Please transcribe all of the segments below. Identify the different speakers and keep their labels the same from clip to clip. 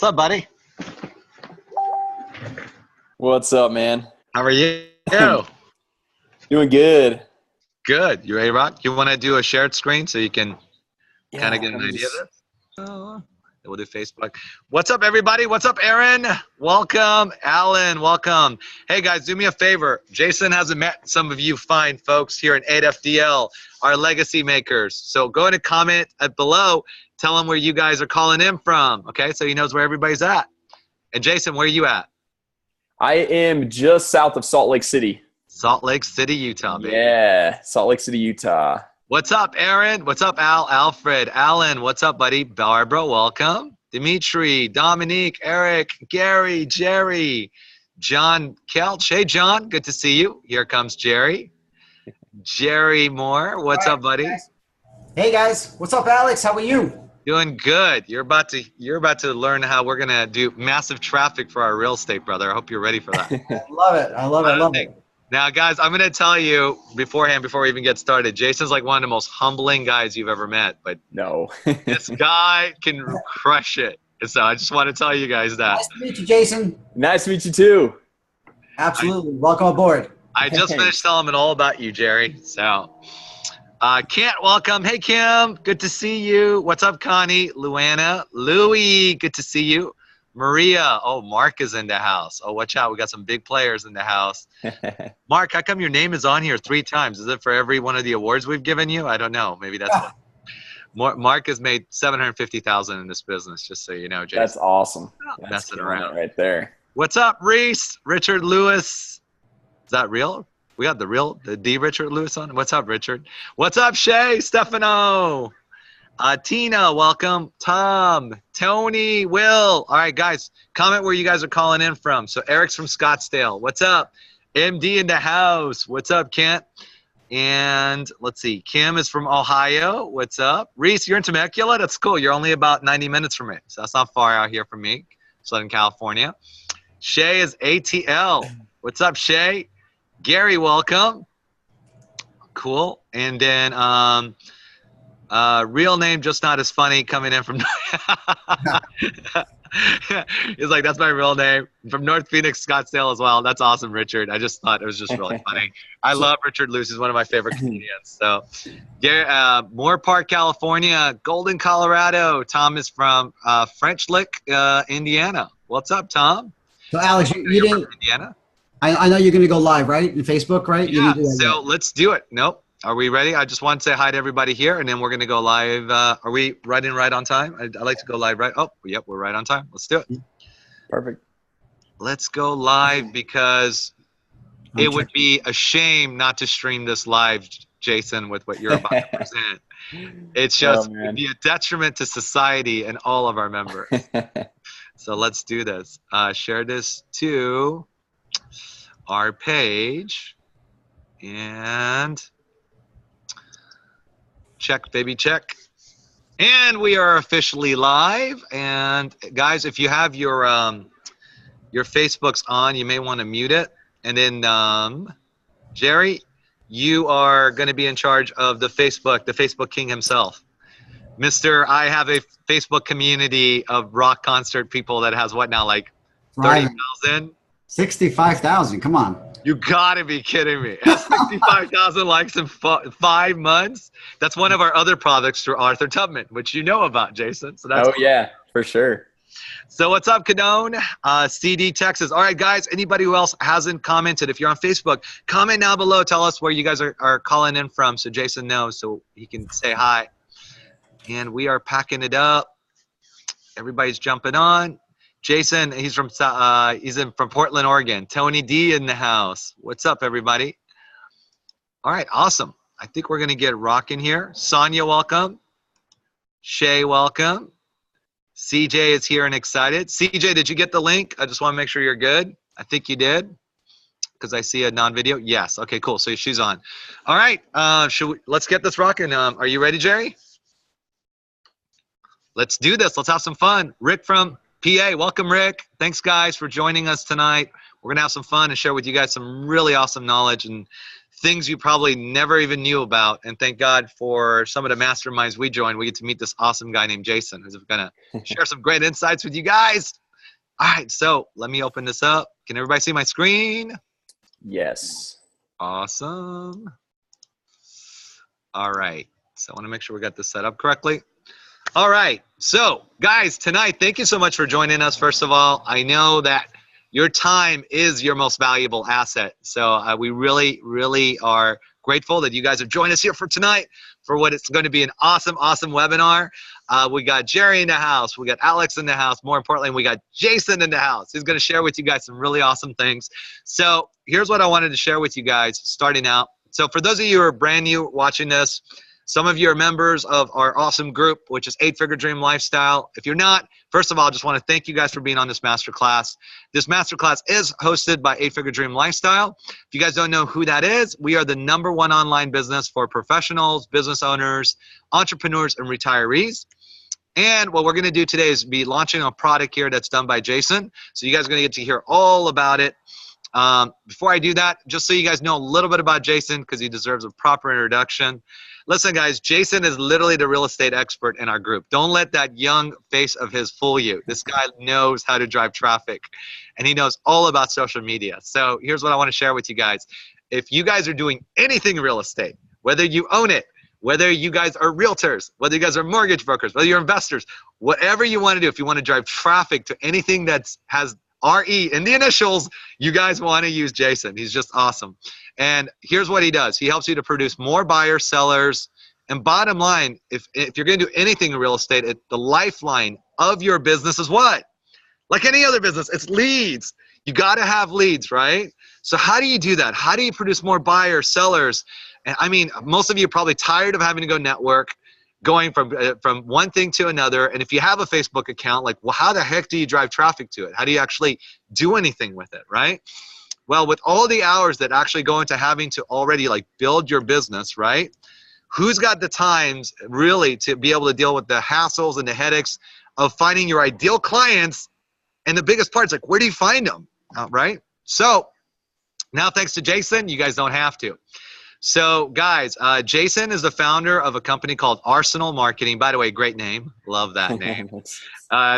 Speaker 1: up, buddy?
Speaker 2: What's up, man?
Speaker 1: How are you?
Speaker 2: Doing good.
Speaker 1: Good. You ready, Rock? You want to do a shared screen so you can kind of get an
Speaker 2: let me
Speaker 1: idea of
Speaker 2: just-
Speaker 1: this? We'll do Facebook. What's up, everybody? What's up, Aaron? Welcome. Alan, welcome. Hey, guys, do me a favor. Jason hasn't met some of you fine folks here in 8FDL, our legacy makers. So go ahead and comment below. Tell him where you guys are calling in from, okay? So he knows where everybody's at. And Jason, where are you at?
Speaker 2: I am just south of Salt Lake City.
Speaker 1: Salt Lake City, Utah, baby.
Speaker 2: Yeah, Salt Lake City, Utah.
Speaker 1: What's up, Aaron? What's up, Alfred? Alan, what's up, buddy? Barbara, welcome. Dimitri, Dominique, Eric, Gary, Jerry, John Kelch. Hey, John, good to see you. Here comes Jerry. Jerry Moore, what's up, buddy?
Speaker 3: Hey guys, what's up, Alex? How are you?
Speaker 1: Doing good. You're about to learn how we're gonna do massive traffic for our real estate, brother. I hope you're ready for that.
Speaker 3: I love it. I love it.
Speaker 1: Now, guys, I'm going to tell you beforehand, before we even get started, Jason's like one of the most humbling guys you've ever met, but
Speaker 2: No.
Speaker 1: this guy can crush it. So I just want to tell you guys that.
Speaker 3: Nice to meet you, Jason.
Speaker 2: Nice to meet you, too.
Speaker 3: Absolutely. Welcome aboard.
Speaker 1: I just finished telling him all about you, Jerry. So, Kent, welcome. Hey, Kim, good to see you. What's up, Connie? Luana, Louie, good to see you. Maria, oh, Mark is in the house. Oh, watch out. We got some big players in the house. Mark, how come your name is on here 3 times? Is it for every one of the awards we've given you? I don't know. Maybe that's what. Mark has made $750,000 in this business, just so you know, Jason.
Speaker 2: That's awesome.
Speaker 1: Not
Speaker 2: That's
Speaker 1: messing
Speaker 2: killing
Speaker 1: around.
Speaker 2: it right there.
Speaker 1: What's up, Reese? Richard Lewis. Is that real? We got the Richard Lewis on. What's up, Richard? What's up, Shay? Stefano. Tina, welcome. Tom, Tony, Will. All right, guys, comment where you guys are calling in from. So Eric's from Scottsdale. What's up? MD in the house. What's up, Kent? And let's see. Kim is from Ohio. What's up? Reese, you're in Temecula? That's cool. You're only about 90 minutes from me. So that's not far out here from me. Southern California. Shay is ATL. What's up, Shay? Gary, welcome. Cool. And then real name, just not as funny, coming in from he's like, that's my real name. From North Phoenix, Scottsdale as well. That's awesome, Richard. I just thought it was just really funny. I love Richard Lewis. He's one of my favorite comedians. So Moore Park, California, Golden, Colorado. Tom is from French Lick, Indiana. What's up, Tom?
Speaker 3: So Alex, you
Speaker 1: You're
Speaker 3: didn't.
Speaker 1: from Indiana?
Speaker 3: I know you're going to go live, right? In Facebook, right? You
Speaker 1: Yeah,
Speaker 3: need to do that.
Speaker 1: so let's do it. Nope. Are we ready? I just want to say hi to everybody here, and then we're going to go live. Are we right on time? I like to go live right. Oh, yep, we're right on time. Let's do it.
Speaker 2: Perfect.
Speaker 1: Let's go live because it would be a shame not to stream this live, Jason, with what you're about to present. It's just it'd be a detriment to society and all of our members. So let's do this. Share this to our page and check, baby, check. And we are officially live. And guys, if you have your Facebooks on, you may want to mute it. And then Jerry, you are going to be in charge of the Facebook king himself. Mr. I have a Facebook community of rock concert people that has what now, like 30,000?
Speaker 3: 65,000. Come on.
Speaker 1: You gotta be kidding me. 65,000 likes in 5 months. That's one of our other products through Arthur Tubman, which you know about, Jason. So that's
Speaker 2: yeah, for sure.
Speaker 1: So what's up, Cadone? CD, Texas. All right, guys, anybody who else hasn't commented, if you're on Facebook, comment down below. Tell us where you guys are calling in from so Jason knows so he can say hi. And we are packing it up. Everybody's jumping on. Jason, he's from Portland, Oregon. Tony D in the house. What's up, everybody? All right, awesome. I think we're gonna get rocking here. Sonia, welcome. Shay, welcome. CJ is here and excited. CJ, did you get the link? I just want to make sure you're good. I think you did, because I see a non-video. Yes. Okay, cool. So she's on. All right. Let's get this rocking. Are you ready, Jerry? Let's do this. Let's have some fun. Rick from PA, welcome, Rick. Thanks, guys, for joining us tonight. We're going to have some fun and share with you guys some really awesome knowledge and things you probably never even knew about. And thank God for some of the masterminds we joined. We get to meet this awesome guy named Jason, who's going to share some great insights with you guys. All right, so let me open this up. Can everybody see my screen?
Speaker 2: Yes.
Speaker 1: Awesome. All right, so I want to make sure we got this set up correctly. All right, so guys, tonight, thank you so much for joining us. First of all, I know that your time is your most valuable asset. So we really, really are grateful that you guys have joined us here for tonight for what it's going to be an awesome, awesome webinar. We got Jerry in the house. We got Alex in the house. More importantly, we got Jason in the house. He's going to share with you guys some really awesome things. So here's what I wanted to share with you guys starting out. So for those of you who are brand new watching this, some of you are members of our awesome group, which is 8-Figure Dream Lifestyle. If you're not, first of all, I just want to thank you guys for being on this masterclass. This masterclass is hosted by 8-Figure Dream Lifestyle. If you guys don't know who that is, we are the #1 online business for professionals, business owners, entrepreneurs, and retirees. And what we're going to do today is be launching a product here that's done by Jason. So you guys are going to get to hear all about it. Before I do that, just so you guys know a little bit about Jason, because he deserves a proper introduction. Listen, guys, Jason is literally the real estate expert in our group. Don't let that young face of his fool you. This guy knows how to drive traffic, and he knows all about social media. So here's what I want to share with you guys. If you guys are doing anything real estate, whether you own it, whether you guys are realtors, whether you guys are mortgage brokers, whether you're investors, whatever you want to do, if you want to drive traffic to anything that has RE in the initials, you guys want to use Jason. He's just awesome. And here's what he does. He helps you to produce more buyers, sellers, and bottom line, if you're going to do anything in real estate, the lifeline of your business is what? Like any other business, it's leads. You got to have leads, right? So how do you do that? How do you produce more buyers, sellers? And I mean, most of you are probably tired of having to go network, going from one thing to another. And if you have a Facebook account, like, well, how the heck do you drive traffic to it? How do you actually do anything with it, right? Well, with all the hours that actually go into having to already like build your business, right? Who's got the times really to be able to deal with the hassles and the headaches of finding your ideal clients? And the biggest part is like, where do you find them, right? So now thanks to Jason, you guys don't have to. So guys, Jason is the founder of a company called Arsenal Marketing. By the way, great name. Love that name.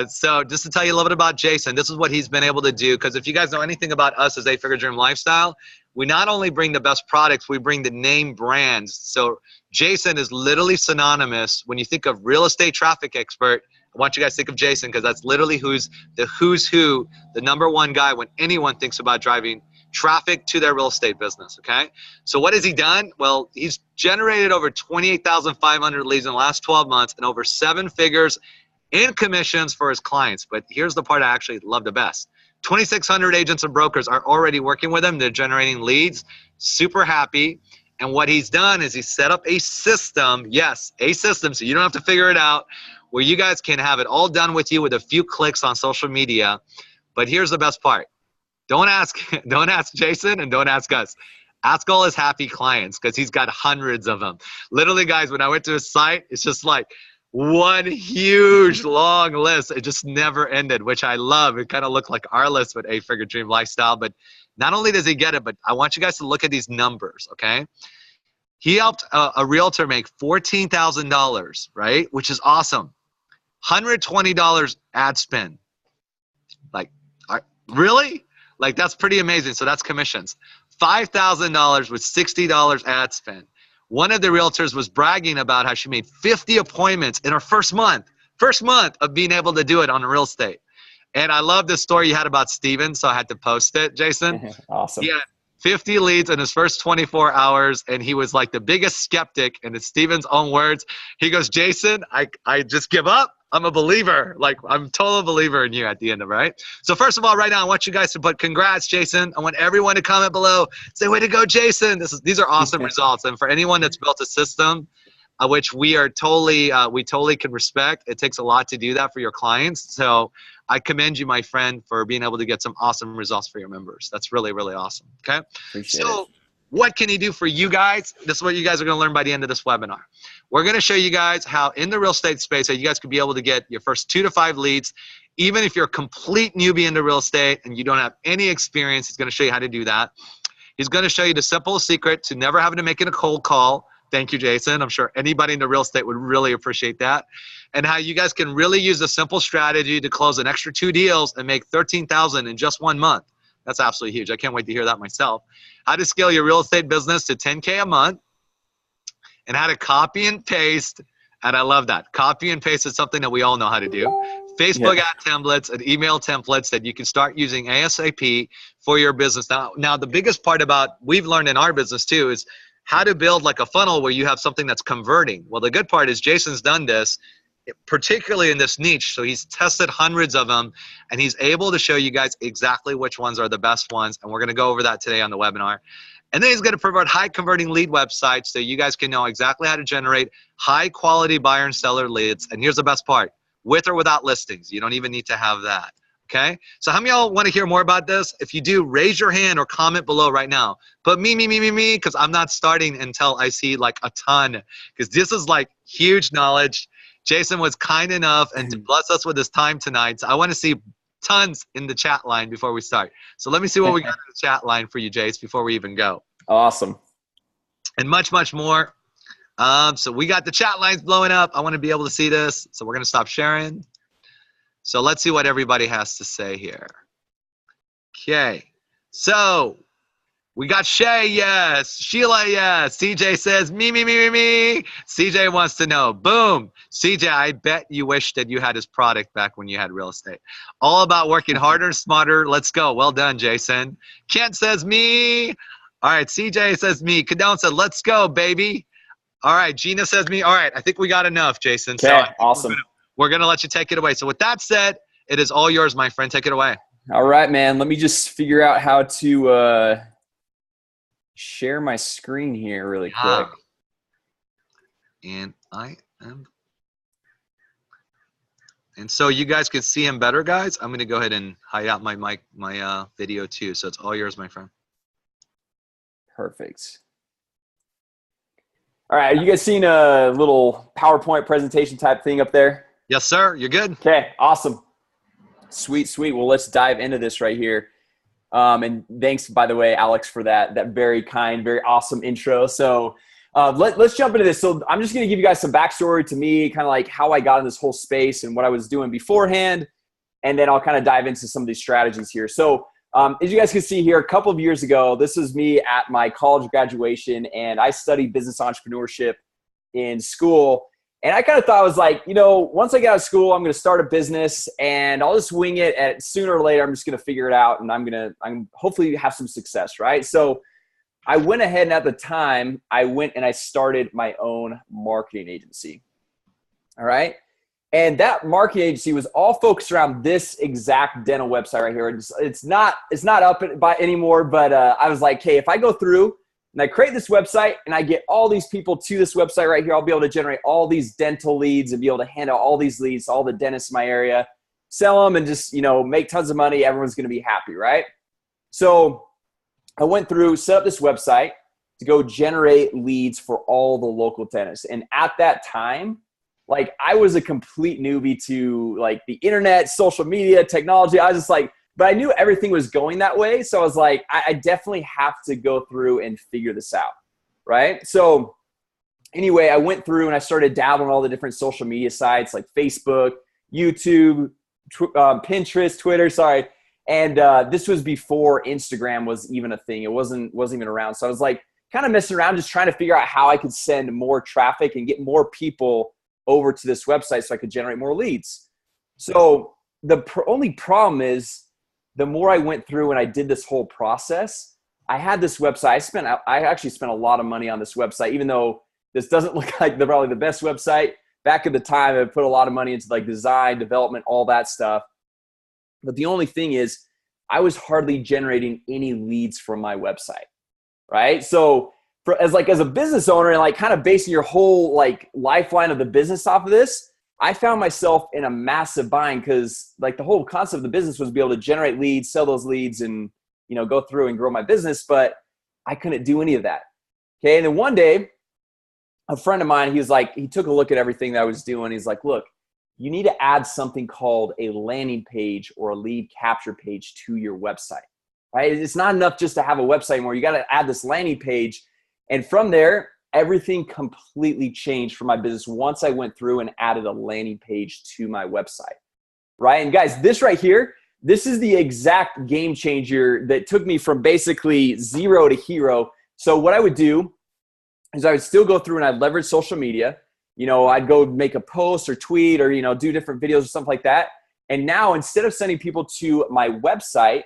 Speaker 1: So just to tell you a little bit about Jason, this is what he's been able to do. Because if you guys know anything about us as 8-Figure Dream Lifestyle, we not only bring the best products, we bring the name brands. So Jason is literally synonymous. When you think of real estate traffic expert, I want you guys to think of Jason, because that's literally who's who, the #1 guy when anyone thinks about driving traffic to their real estate business, okay? So what has he done? Well, he's generated over 28,500 leads in the last 12 months and over 7 figures in commissions for his clients. But here's the part I actually love the best. 2,600 agents and brokers are already working with him. They're generating leads, super happy. And what he's done is he set up a system, yes, a system, so you don't have to figure it out, where you guys can have it all done with you with a few clicks on social media. But here's the best part. Don't ask Jason and don't ask us. Ask all his happy clients, because he's got hundreds of them. Literally, guys, when I went to his site, it's just like one huge long list. It just never ended, which I love. It kind of looked like our list with 8-Figure Dream Lifestyle. But not only does he get it, but I want you guys to look at these numbers, okay? He helped a realtor make $14,000, right? Which is awesome. $120 ad spend. Like, really? Like, that's pretty amazing. So that's commissions. $5,000 with $60 ad spend. One of the realtors was bragging about how she made 50 appointments in her first month of being able to do it on real estate. And I love this story you had about Steven, so I had to post it, Jason.
Speaker 2: Awesome.
Speaker 1: He had 50 leads in his first 24 hours, and he was like the biggest skeptic, and it's Steven's own words. He goes, Jason, I just give up. I'm a believer. Like, I'm a total believer in you at the end of it, right? So first of all, right now, I want you guys to put congrats, Jason. I want everyone to comment below. Say, way to go, Jason. These are awesome results. And for anyone that's built a system, which we totally can respect, it takes a lot to do that for your clients. So I commend you, my friend, for being able to get some awesome results for your members. That's really, really awesome, okay?
Speaker 2: Appreciate it.
Speaker 1: What can he do for you guys? This is what you guys are going to learn by the end of this webinar. We're going to show you guys how in the real estate space, how you guys could be able to get your first 2 to 5 leads Even if you're a complete newbie into real estate and you don't have any experience, he's going to show you how to do that. He's going to show you the simple secret to never having to make it a cold call. Thank you, Jason. I'm sure anybody into real estate would really appreciate that. And how you guys can really use a simple strategy to close an extra 2 deals and make $13,000 in just 1 month. That's absolutely huge. I can't wait to hear that myself. How to scale your real estate business to $10K a month, and how to copy and paste. And I love that. Copy and paste is something that we all know how to do. Facebook ad templates and email templates that you can start using ASAP for your business. Now, the biggest part about we've learned in our business too is how to build like a funnel where you have something that's converting. Well, the good part is Jason's done this, particularly in this niche. So he's tested hundreds of them, and he's able to show you guys exactly which ones are the best ones. And we're going to go over that today on the webinar. And then he's going to provide high converting lead websites so you guys can know exactly how to generate high quality buyer and seller leads. And here's the best part, with or without listings. You don't even need to have that. Okay. So how many of y'all want to hear more about this? If you do, raise your hand or comment below right now. But me, because I'm not starting until I see like a ton, because this is like huge knowledge. Jason was kind enough and to bless us with his time tonight. So I want to see tons in the chat line before we start. So let me see what we got in the chat line for you, Jace, before we even go.
Speaker 2: Awesome.
Speaker 1: And much, much more. So we got the chat lines blowing up. I want to be able to see this. So we're going to stop sharing. So let's see what everybody has to say here. Okay. So we got Shay, yes. Sheila, yes. CJ says, me. CJ wants to know. Boom. CJ, I bet you wish that you had his product back when you had real estate. All about working harder, smarter. Let's go. Well done, Jason. Kent says, me. All right. CJ says, me. Cadone said, let's go, baby. All right. Gina says, me. All right. I think we got enough, Jason.
Speaker 2: Okay,
Speaker 1: so
Speaker 2: awesome.
Speaker 1: We're going to let you take it away. So with that said, it is all yours, my friend. Take it away.
Speaker 2: All right, man. Let me just figure out how to share my screen here really quick.
Speaker 1: And I am. And so you guys can see him better, guys. I'm going to go ahead and hide out my mic, my video too. So it's all yours, my friend.
Speaker 2: Perfect. All right. Are you guys seeing a little PowerPoint presentation type thing up there?
Speaker 1: Yes, sir. You're good.
Speaker 2: Okay. Awesome. Sweet. Well, let's dive into this right here. And thanks, by the way, Alex, for that very kind, very awesome intro. So let's jump into this. So I'm just going to give you guys some backstory to me, kind of like how I got in this whole space and what I was doing beforehand. And then I'll kind of dive into some of these strategies here. So as you guys can see here, a couple of years ago, this is me at my college graduation, and I studied business entrepreneurship in school. And I kind of thought, I was like, once I get out of school, I'm going to start a business and I'll just wing it. And sooner or later, I'm just going to figure it out, and I'm hopefully have some success, right? So I went ahead, and at the time, I went and I started my own marketing agency. All right. And that marketing agency was all focused around this exact dental website right here. It's not up by anymore, but I was like, hey, if I go through and I create this website and I get all these people to this website right here, I'll be able to generate all these dental leads and be able to hand out all these leads to all the dentists in my area, sell them, and just, make tons of money. Everyone's going to be happy, right? So I went through, set up this website to go generate leads for all the local dentists. And at that time, like, I was a complete newbie to like the internet, social media, technology. I was just like, but I knew everything was going that way. So I was like, I definitely have to go through and figure this out, right? So anyway, I went through and I started dabbling on all the different social media sites like Facebook, YouTube, Pinterest, Twitter, sorry. And this was before Instagram was even a thing. It wasn't even around. So I was like kind of messing around, just trying to figure out how I could send more traffic and get more people over to this website so I could generate more leads. So the only problem is, the more I went through and I did this whole process, I had this website. I actually spent a lot of money on this website, even though this doesn't look like probably the best website. Back at the time, I put a lot of money into like design, development, all that stuff. But the only thing is, I was hardly generating any leads from my website, right? So as a business owner and like kind of basing your whole like lifeline of the business off of this, I found myself in a massive bind, because like the whole concept of the business was to be able to generate leads, sell those leads, and go through and grow my business, but I couldn't do any of that. Okay, and then one day, a friend of mine, he took a look at everything that I was doing. He's like, look, you need to add something called a landing page or a lead capture page to your website, right? It's not enough just to have a website anymore. You got to add this landing page. And from there, everything completely changed for my business once I went through and added a landing page to my website, right? And guys, this right here, this is the exact game changer that took me from basically zero to hero. So what I would do is I would still go through and I'd leverage social media. You know, I'd go make a post or tweet or, you know, do different videos or something like that. And now instead of sending people to my website,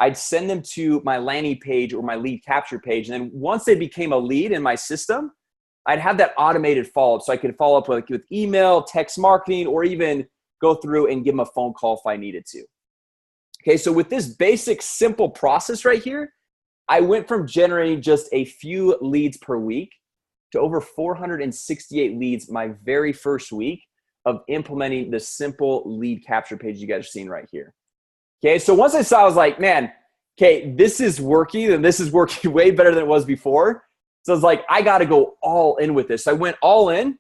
Speaker 2: I'd send them to my landing page or my lead capture page. And then once they became a lead in my system, I'd have that automated follow-up. So I could follow up with email, text marketing, or even go through and give them a phone call if I needed to. Okay, so with this basic, simple process right here, I went from generating just a few leads per week to over 468 leads my very first week of implementing the simple lead capture page you guys are seeing right here. Okay, so once I saw, I was like, man, okay, this is working, and this is working way better than it was before. So I was like, I got to go all in with this. I went all in,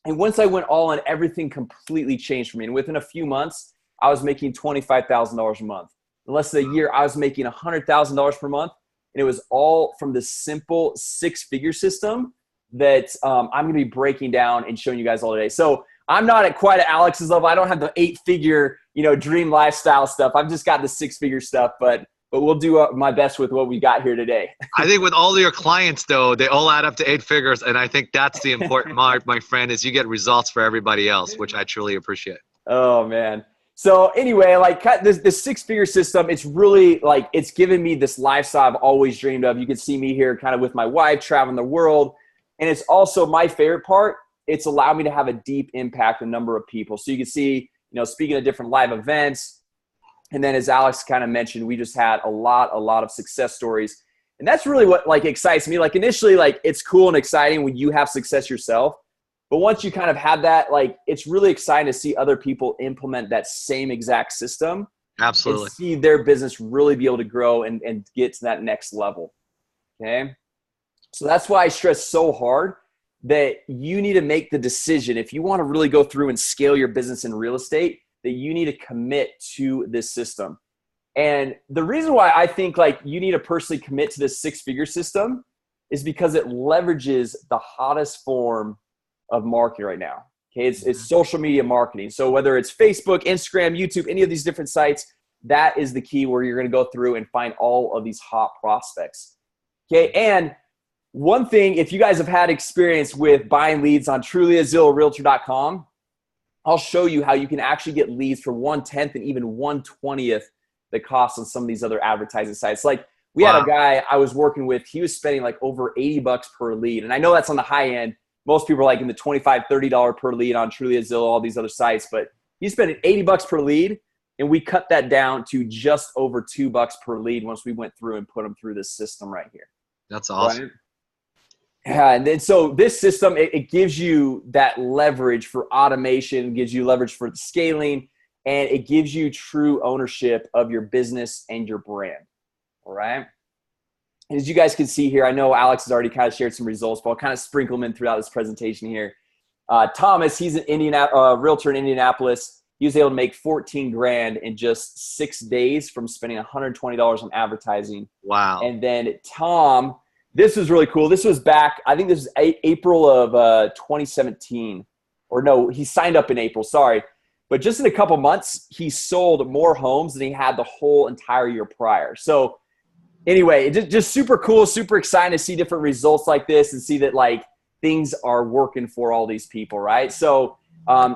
Speaker 2: and once I went all in, everything completely changed for me. And within a few months, I was making $25,000 a month. In less than a year, I was making $100,000 per month, and it was all from this simple six-figure system that I'm going to be breaking down and showing you guys all today. So I'm not at quite at Alex's level. I don't have the 8-figure, you know, dream lifestyle stuff. I've just got the 6-figure stuff, but we'll do my best with what we got here today.
Speaker 1: I think with all your clients, though, they all add up to 8 figures, and I think that's the important mark, my friend, is you get results for everybody else, which I truly appreciate.
Speaker 2: Oh, man. So anyway, like this 6-figure system, it's really like it's given me this lifestyle I've always dreamed of. You can see me here kind of with my wife traveling the world. And it's also my favorite part. It's allowed me to have a deep impact on a number of people. So you can see, you know, speaking of different live events. And then as Alex kind of mentioned, we just had a lot of success stories. And that's really what like excites me. Like initially, like it's cool and exciting when you have success yourself. But once you kind of have that, like it's really exciting to see other people implement that same exact system.
Speaker 1: Absolutely.
Speaker 2: And see their business really be able to grow and get to that next level. Okay. So that's why I stress so hard that you need to make the decision. If you want to really go through and scale your business in real estate, that you need to commit to this system. And the reason why I think like you need to personally commit to this 6-figure system is because it leverages the hottest form of marketing right now. Okay, it's social media marketing. So whether it's Facebook, Instagram, YouTube, any of these different sites, that is the key where you're going to go through and find all of these hot prospects. Okay, and one thing, if you guys have had experience with buying leads on Trulia, Zillow, Realtor.com, I'll show you how you can actually get leads for 1/10 and even 1/20th the cost on some of these other advertising sites. Like we had a guy I was working with, he was spending like over $80 per lead. And I know that's on the high end. Most people are like in the $25, $30 per lead on Trulia, Zillow, all these other sites, but he's spending $80 per lead. And we cut that down to just over $2 per lead once we went through and put them through this system right here.
Speaker 1: That's awesome.
Speaker 2: Right? Yeah, and then so this system, it gives you that leverage for automation, gives you leverage for scaling, and it gives you true ownership of your business and your brand. All right. And as you guys can see here, I know Alex has already kind of shared some results, but I'll kind of sprinkle them in throughout this presentation here. Thomas, he's an realtor in Indianapolis. He was able to make 14 grand in just 6 days from spending $120 on advertising.
Speaker 1: Wow.
Speaker 2: And then Tom, this was really cool. This was back, I think this is April of 2017. Or no, he signed up in April, sorry. But just in a couple months, he sold more homes than he had the whole entire year prior. So anyway, just super cool, super exciting to see different results like this and see that like things are working for all these people, right? So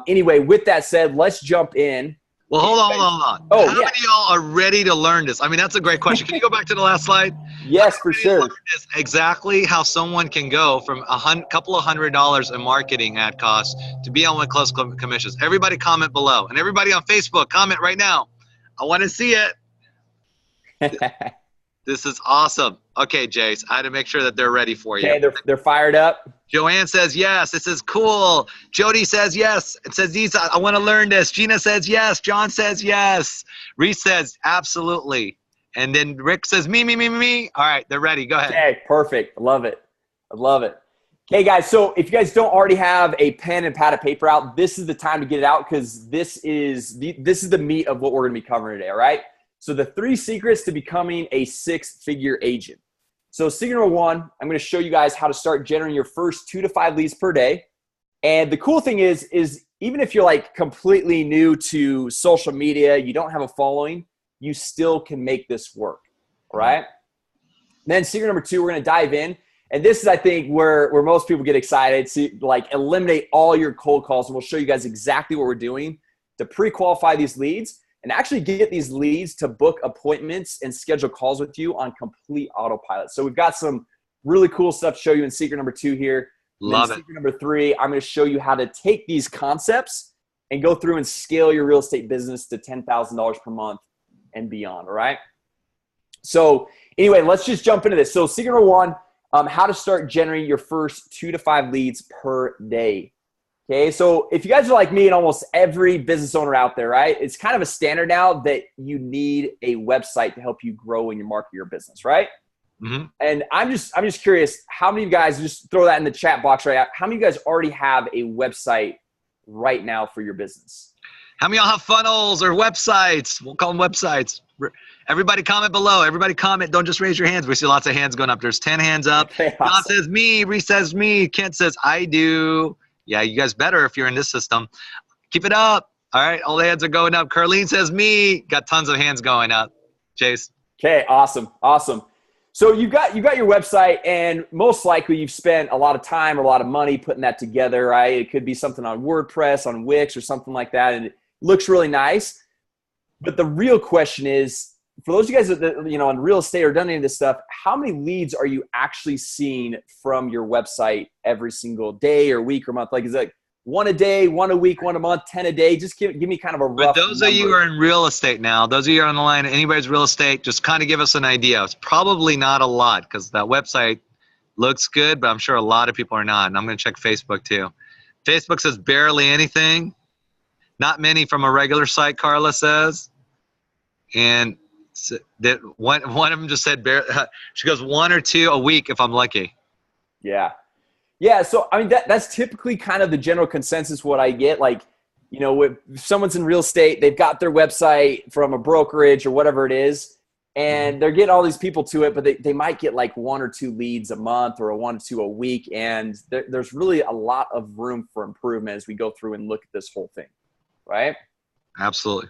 Speaker 2: anyway, with that said, let's jump in.
Speaker 1: Well, hold on.
Speaker 2: Oh,
Speaker 1: How many of y'all are ready to learn this? I mean, that's a great question. Can you go back to the last slide?
Speaker 2: Yes, for sure.
Speaker 1: Exactly how someone can go from a couple of $100 in marketing ad costs to be able to close commissions. Everybody comment below. And everybody on Facebook, comment right now. I want to see it. This is awesome. Okay, Jace, I had to make sure that they're ready for you.
Speaker 2: Okay, they're fired up.
Speaker 1: Joanne says yes. This is cool. Jody says yes. It says these. I want to learn this. Gina says yes. John says yes. Reese says absolutely. And then Rick says me. All right, they're ready. Go ahead.
Speaker 2: Okay, perfect. I love it. Okay, guys, so if you guys don't already have a pen and pad of paper out, this is the time to get it out because this is the meat of what we're going to be covering today, all right? So the 3 secrets to becoming a 6-figure agent. So secret number 1, I'm going to show you guys how to start generating your first 2 to 5 leads per day. And the cool thing is even if you're like completely new to social media, you don't have a following, you still can make this work, all right? Then secret number 2, we're going to dive in. And this is, I think, where most people get excited to like eliminate all your cold calls. And we'll show you guys exactly what we're doing to pre-qualify these leads and actually get these leads to book appointments and schedule calls with you on complete autopilot. So we've got some really cool stuff to show you in secret number 2 here.
Speaker 1: Love it.
Speaker 2: Secret number 3, I'm going to show you how to take these concepts and go through and scale your real estate business to $10,000 per month and beyond, all right? So anyway, let's just jump into this. So secret number 1, how to start generating your first 2 to 5 leads per day. Okay, so if you guys are like me and almost every business owner out there, right? It's kind of a standard now that you need a website to help you grow and market your business, right?
Speaker 1: Mm-hmm.
Speaker 2: And I'm just curious, how many of you guys, just throw that in the chat box right out, how many of you guys already have a website right now for your business?
Speaker 1: How many of y'all have funnels or websites? We'll call them websites. Everybody comment below. Everybody comment. Don't just raise your hands. We see lots of hands going up. There's 10 hands up.
Speaker 2: Okay,
Speaker 1: John
Speaker 2: awesome.
Speaker 1: says me. Reese says me. Kent says I do. Yeah, you guys better if you're in this system. Keep it up. All right, all the hands are going up. Carlene says me. Got tons of hands going up. Chase.
Speaker 2: Okay, awesome. So you got your website, and most likely you've spent a lot of time or a lot of money putting that together, right? It could be something on WordPress, on Wix, or something like that, and it looks really nice. But the real question is, for those of you guys that in real estate or done any of this stuff, how many leads are you actually seeing from your website every single day or week or month? Like, is it like 1 a day, 1 a week, 1 a month, 10 a day? Just give me kind of a rough
Speaker 1: But those
Speaker 2: number.
Speaker 1: of you who are in real estate now, those of you who are on the line, anybody's real estate, just kind of give us an idea. It's probably not a lot because that website looks good, but I'm sure a lot of people are not. And I'm going to check Facebook too. Facebook says barely anything. Not many from a regular site, Carla says. And that one of them just said, she goes 1 or 2 a week if I'm lucky.
Speaker 2: Yeah. So, I mean, that's typically kind of the general consensus what I get. Like, if someone's in real estate, they've got their website from a brokerage or whatever it is, and they're getting all these people to it, but they might get like 1 or 2 leads a month or 1 or 2 a week. And there's really a lot of room for improvement as we go through and look at this whole thing, right?
Speaker 1: Absolutely.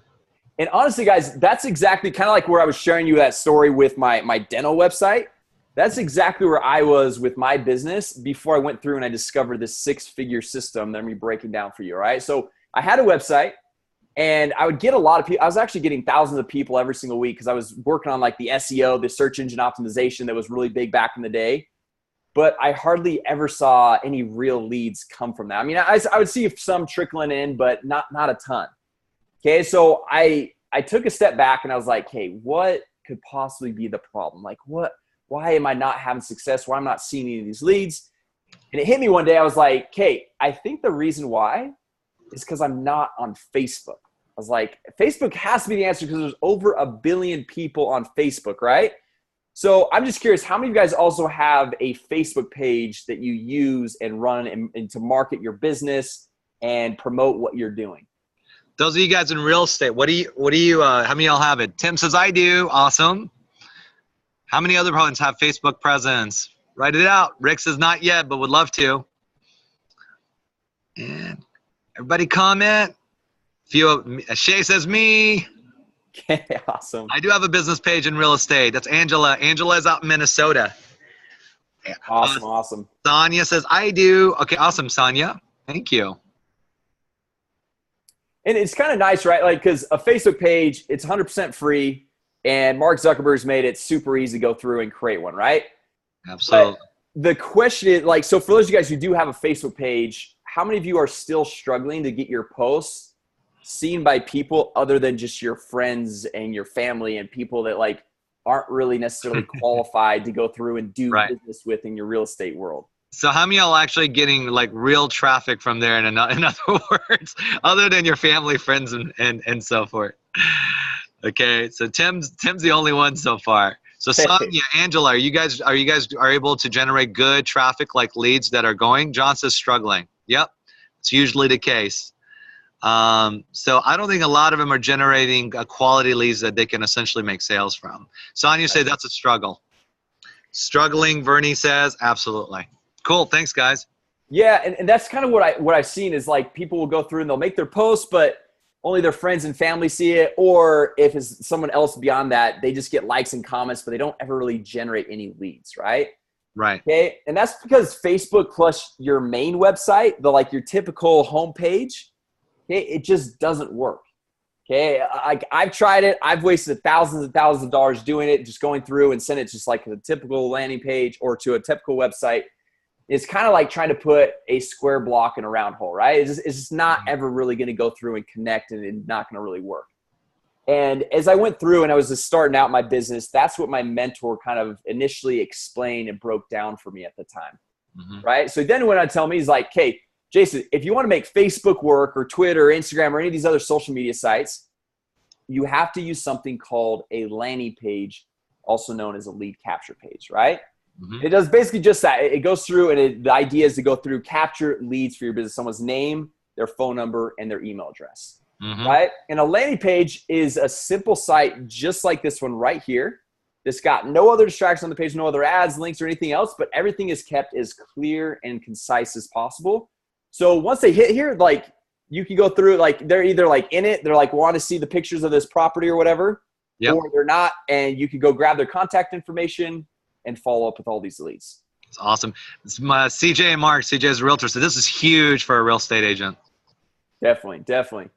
Speaker 2: And honestly, guys, that's exactly kind of like where I was sharing you that story with my dental website. That's exactly where I was with my business before I went through and I discovered this 6-figure system that I'm going to be breaking down for you, all right? So I had a website, and I would get a lot of people. I was actually getting thousands of people every single week because I was working on like the SEO, the search engine optimization that was really big back in the day. But I hardly ever saw any real leads come from that. I mean, I would see some trickling in, but not a ton. Okay, so I took a step back and I was like, hey, what could possibly be the problem? Like, why am I not having success? Why am I not seeing any of these leads? And it hit me one day. I was like, okay, I think the reason why is because I'm not on Facebook. I was like, Facebook has to be the answer because there's over 1 billion people on Facebook, right? So I'm just curious, how many of you guys also have a Facebook page that you use and run and to market your business and promote what you're doing?
Speaker 1: Those of you guys in real estate, how many of y'all have it? Tim says, I do. Awesome. How many other ones have Facebook presence? Write it out. Rick says, not yet, but would love to. And everybody comment. Shay says, me.
Speaker 2: Okay, awesome.
Speaker 1: I do have a business page in real estate. That's Angela. Angela is out in Minnesota.
Speaker 2: Awesome.
Speaker 1: Sonia says, I do. Okay, awesome, Sonia. Thank you.
Speaker 2: And it's kind of nice, right? Like, because a Facebook page, it's 100% free, and Mark Zuckerberg's made it super easy to go through and create one, right?
Speaker 1: Absolutely.
Speaker 2: But the question is, like, so for those of you guys who do have a Facebook page, how many of you are still struggling to get your posts seen by people other than just your friends and your family and people that, like, aren't really necessarily qualified to go through and do business with in your real estate world?
Speaker 1: So how many of y'all actually getting like real traffic from there in other words, other than your family, friends, and so forth? Okay, so Tim's the only one so far. So Sonia, Angela, are you guys able to generate good traffic, like leads that are going? John says struggling. Yep, it's usually the case. So I don't think a lot of them are generating quality leads that they can essentially make sales from. Sonia say that's a struggle. Struggling, Vernie says, absolutely. Cool, thanks guys.
Speaker 2: Yeah, and that's kind of what I've seen is like people will go through and they'll make their posts, but only their friends and family see it, or if it's someone else beyond that, they just get likes and comments, but they don't ever really generate any leads, right?
Speaker 1: Right.
Speaker 2: Okay, and that's because Facebook plus your main website, your typical homepage, okay, it just doesn't work. Okay, I've tried it. I've wasted thousands and thousands of dollars doing it, just going through and send it just like a typical landing page or to a typical website. It's kind of like trying to put a square block in a round hole, right? It's just not ever really going to go through and connect, and it's not going to really work. And as I went through and I was just starting out my business, that's what my mentor kind of initially explained and broke down for me at the time, right? So then when I tell me, he's like, "Hey, Jason, if you want to make Facebook work or Twitter or Instagram or any of these other social media sites, you have to use something called a landing page, also known as a lead capture page, right?" It does basically just that. It goes through, and the idea is to go through, capture leads for your business, someone's name, their phone number, and their email address, right? And a landing page is a simple site just like this one right here. It's got no other distractions on the page, no other ads, links, or anything else, but everything is kept as clear and concise as possible. So once they hit here, you can go through, they're either in it, they're want to see the pictures of this property or whatever, or they're not, and you can go grab their contact information and follow up with all these leads.
Speaker 1: It's awesome. It's my CJ and Mark. CJ is a realtor, so this is huge for a real estate agent.
Speaker 2: Definitely.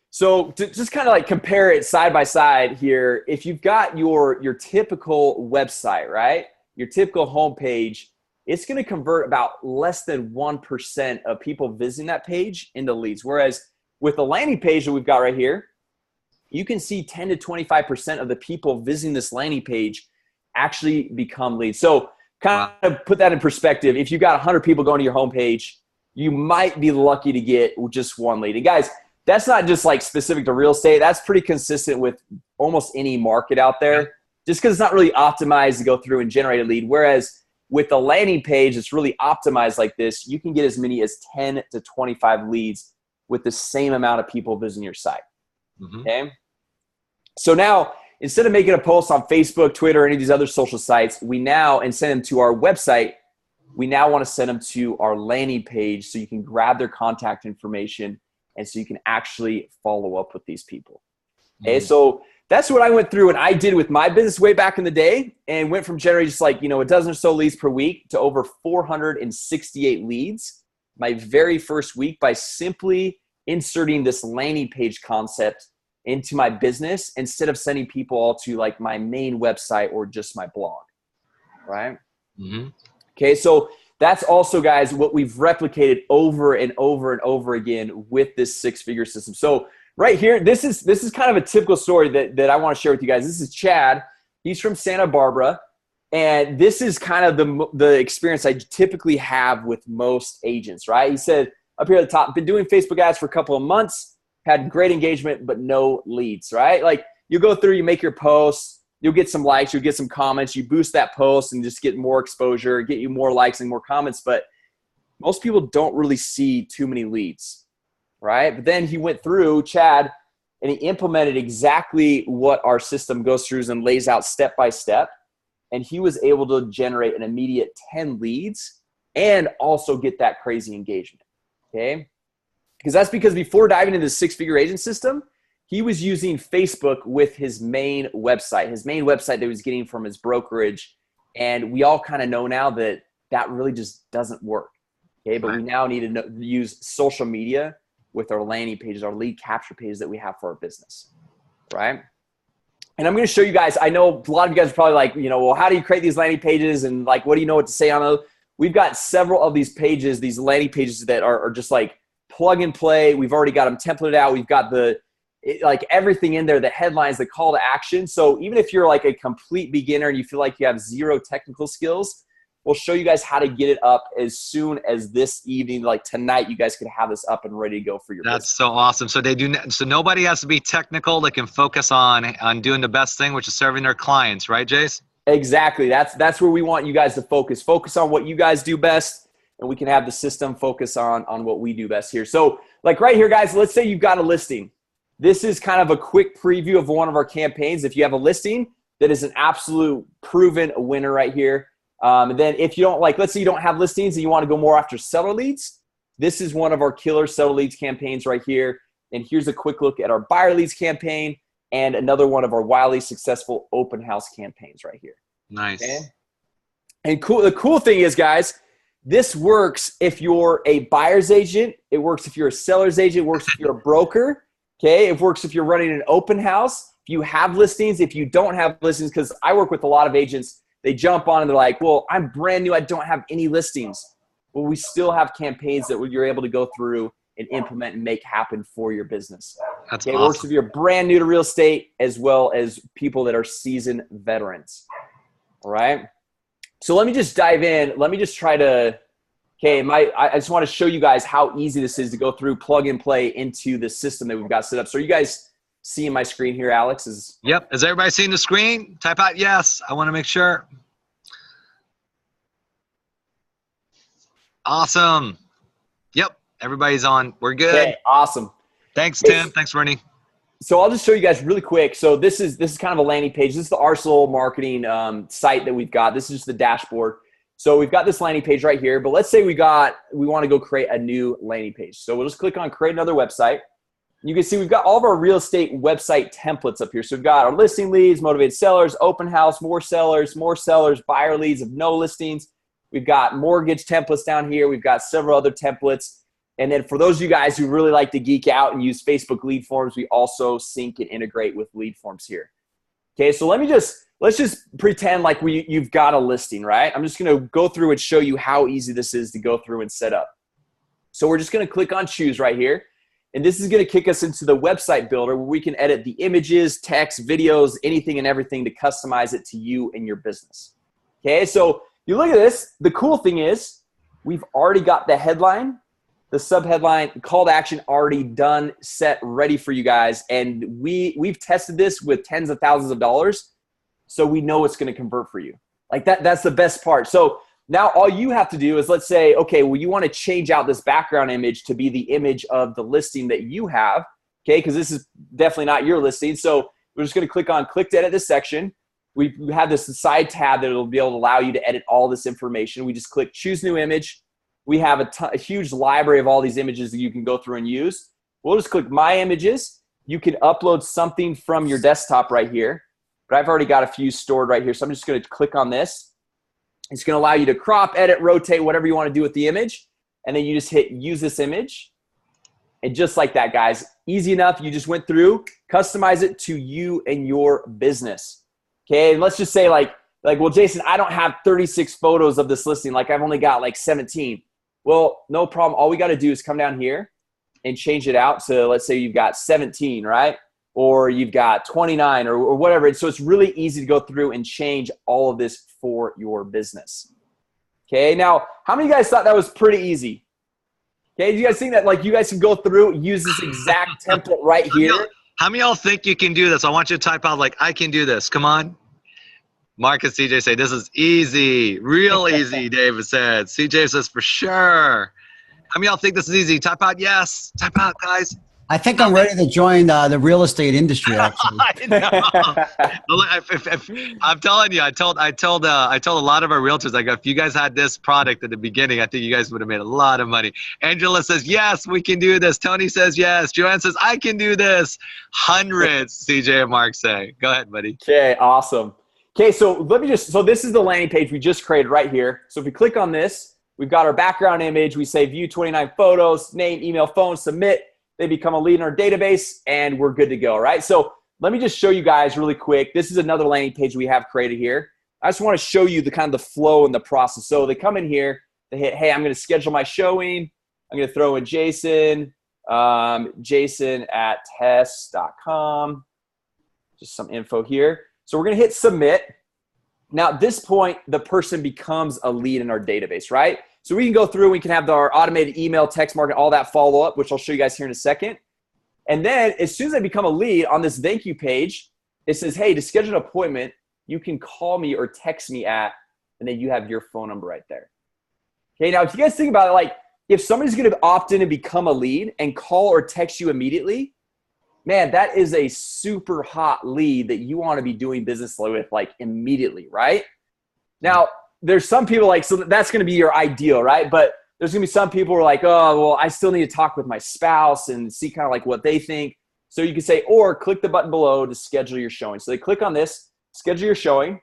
Speaker 2: So to just kind of compare it side by side here, if you've got your typical website, right, your typical homepage, it's going to convert about less than 1% of people visiting that page into leads. Whereas with the landing page that we've got right here, you can see 10 to 25% of the people visiting this landing page actually become leads. So kind of put that in perspective. If you've got 100 people going to your homepage, you might be lucky to get just one lead. And guys, that's not just specific to real estate. That's pretty consistent with almost any market out there, just because it's not really optimized to go through and generate a lead. Whereas with the landing page, it's really optimized like this. You can get as many as 10 to 25 leads with the same amount of people visiting your site. Okay. So now, instead of making a post on Facebook, Twitter, or any of these other social sites, and send them to our website, we now want to send them to our landing page so you can grab their contact information and so you can actually follow up with these people. Okay, so that's what I went through and I did with my business way back in the day, and went from generating just a dozen or so leads per week to over 468 leads my very first week by simply inserting this landing page concept into my business instead of sending people all to my main website or just my blog, right? Okay, so that's also, guys, what we've replicated over and over and over again with this six-figure system. So right here, this is kind of a typical story that I want to share with you guys. This is Chad. He's from Santa Barbara, and this is kind of the experience I typically have with most agents, right? He said up here at the top, been doing Facebook ads for a couple of months, had great engagement, but no leads, right? You go through, you make your posts, you'll get some likes, you'll get some comments, you boost that post and just get more exposure, get you more likes and more comments, but most people don't really see too many leads, right? But then he went through, Chad, and he implemented exactly what our system goes through and lays out step by step, and he was able to generate an immediate 10 leads and also get that crazy engagement, okay? Because before diving into the six-figure agent system, he was using Facebook with his main website that he was getting from his brokerage. And we all kind of know now that really just doesn't work. Okay, but we now need to use social media with our landing pages, our lead capture pages that we have for our business, right? And I'm going to show you guys. I know a lot of you guys are probably well, how do you create these landing pages? And what do you know what to say on those? We've got several of these pages, these landing pages that are just plug and play. We've already got them templated out. We've got everything in there, the headlines, the call to action. So even if you're a complete beginner and you feel like you have zero technical skills, we'll show you guys how to get it up as soon as this evening. Tonight, you guys could have this up and ready to go for your business.
Speaker 1: That's so awesome. So so nobody has to be technical. They can focus on doing the best thing, which is serving their clients, right, Jace?
Speaker 2: Exactly. That's where we want you guys to focus. Focus on what you guys do best, and we can have the system focus on what we do best here. So like right here, guys, let's say you've got a listing. This is kind of a quick preview of one of our campaigns. If you have a listing that is an absolute proven winner right here, and then if you don't like, let's say you don't have listings and you want to go more after seller leads, this is one of our killer seller leads campaigns right here. And here's a quick look at our buyer leads campaign and another one of our wildly successful open house campaigns right here.
Speaker 1: Nice.
Speaker 2: Okay? And the cool thing is, guys, this works if you're a buyer's agent. It works if you're a seller's agent. It works if you're a broker. Okay, it works if you're running an open house. If you have listings, if you don't have listings, because I work with a lot of agents, they jump on and they're like, well, I'm brand new. I don't have any listings. Well, we still have campaigns that you're able to go through and implement and make happen for your business.
Speaker 1: That's
Speaker 2: okay,
Speaker 1: awesome.
Speaker 2: It works if you're brand new to real estate as well as people that are seasoned veterans. All right. So let me just dive in. Let me just try to, I just want to show you guys how easy this is to go through, plug and play into the system that we've got set up. So are you guys seeing my screen here, Alex?
Speaker 1: Yep. Is everybody seeing the screen? Type out yes. I want to make sure. Awesome. Yep. Everybody's on. We're good.
Speaker 2: Okay, awesome.
Speaker 1: Thanks, Tim. Thanks, Bernie.
Speaker 2: So I'll just show you guys really quick. So this is kind of a landing page. This is the Arsenal marketing site that we've got. This is just the dashboard. So we've got this landing page right here. But let's say we want to go create a new landing page. So we'll just click on create another website. You can see we've got all of our real estate website templates up here. So we've got our listing leads, motivated sellers, open house, more sellers, buyer leads of no listings. We've got mortgage templates down here. We've got several other templates. And then for those of you guys who really like to geek out and use Facebook lead forms, we also sync and integrate with lead forms here. Okay, so let's just pretend like you've got a listing, right? I'm just gonna go through and show you how easy this is to go through and set up. So we're just gonna click on choose right here. And this is gonna kick us into the website builder where we can edit the images, text, videos, anything and everything to customize it to you and your business. Okay, so you look at this, the cool thing is we've already got the headline, the subheadline, call to action already done, set, ready for you guys. And we've tested this with tens of thousands of dollars, so we know it's gonna convert for you. Like that's the best part. So now all you have to do is let's say, okay, well, you wanna change out this background image to be the image of the listing that you have, okay? Because this is definitely not your listing. So we're just gonna click to edit this section. We have this side tab that will be able to allow you to edit all this information. We just click choose new image. We have a huge library of all these images that you can go through and use. We'll just click my images. You can upload something from your desktop right here, but I've already got a few stored right here. So I'm just gonna click on this. It's gonna allow you to crop, edit, rotate, whatever you wanna do with the image. And then you just hit use this image. And just like that, guys, easy enough. You just went through, customize it to you and your business. Okay, and let's just say like, well, Jason, I don't have 36 photos of this listing. Like I've only got like 17. Well, no problem. All we got to do is come down here and change it out to, let's say you've got 17, right? Or you've got 29 or whatever. And so it's really easy to go through and change all of this for your business. Okay, now, how many of you guys thought that was pretty easy? Okay, you guys think that like you guys can go through, use this exact template right here?
Speaker 1: How many of y'all think you can do this? I want you to type out like, I can do this. Come on. Mark and CJ say, this is easy, real easy, David said. CJ says, for sure. How many of y'all think this is easy? Type out yes. Type out, guys.
Speaker 3: I think I'm ready to join the real estate industry, actually.
Speaker 1: I know. I'm telling you, I told a lot of our realtors, like, if you guys had this product at the beginning, I think you guys would have made a lot of money. Angela says, yes, we can do this. Tony says, yes. Joanne says, I can do this. Hundreds, CJ and Mark say. Go ahead, buddy.
Speaker 2: Okay, awesome. Okay, so so this is the landing page we just created right here. So if we click on this, we've got our background image. We say view 29 photos, name, email, phone, submit. They become a lead in our database and we're good to go, right? So let me just show you guys really quick. This is another landing page we have created here. I just want to show you the kind of the flow and the process. So they come in here, they hit, hey, I'm going to schedule my showing. I'm going to throw in Jason, jason@tess.com. Just some info here. So we're going to hit submit. Now at this point, the person becomes a lead in our database, right? So we can go through, we can have our automated email, text marketing, all that follow up, which I'll show you guys here in a second. And then as soon as they become a lead on this thank you page, it says, hey, to schedule an appointment, you can call me or text me at, and then you have your phone number right there. Okay, now if you guys think about it, like if somebody's going to opt in and become a lead and call or text you immediately, man, that is a super hot lead that you want to be doing business with like immediately, right? Now, there's some people like, so that's going to be your ideal, right? But there's going to be some people who are like, oh, well, I still need to talk with my spouse and see kind of like what they think. So you can say, or click the button below to schedule your showing. So they click on this, schedule your showing,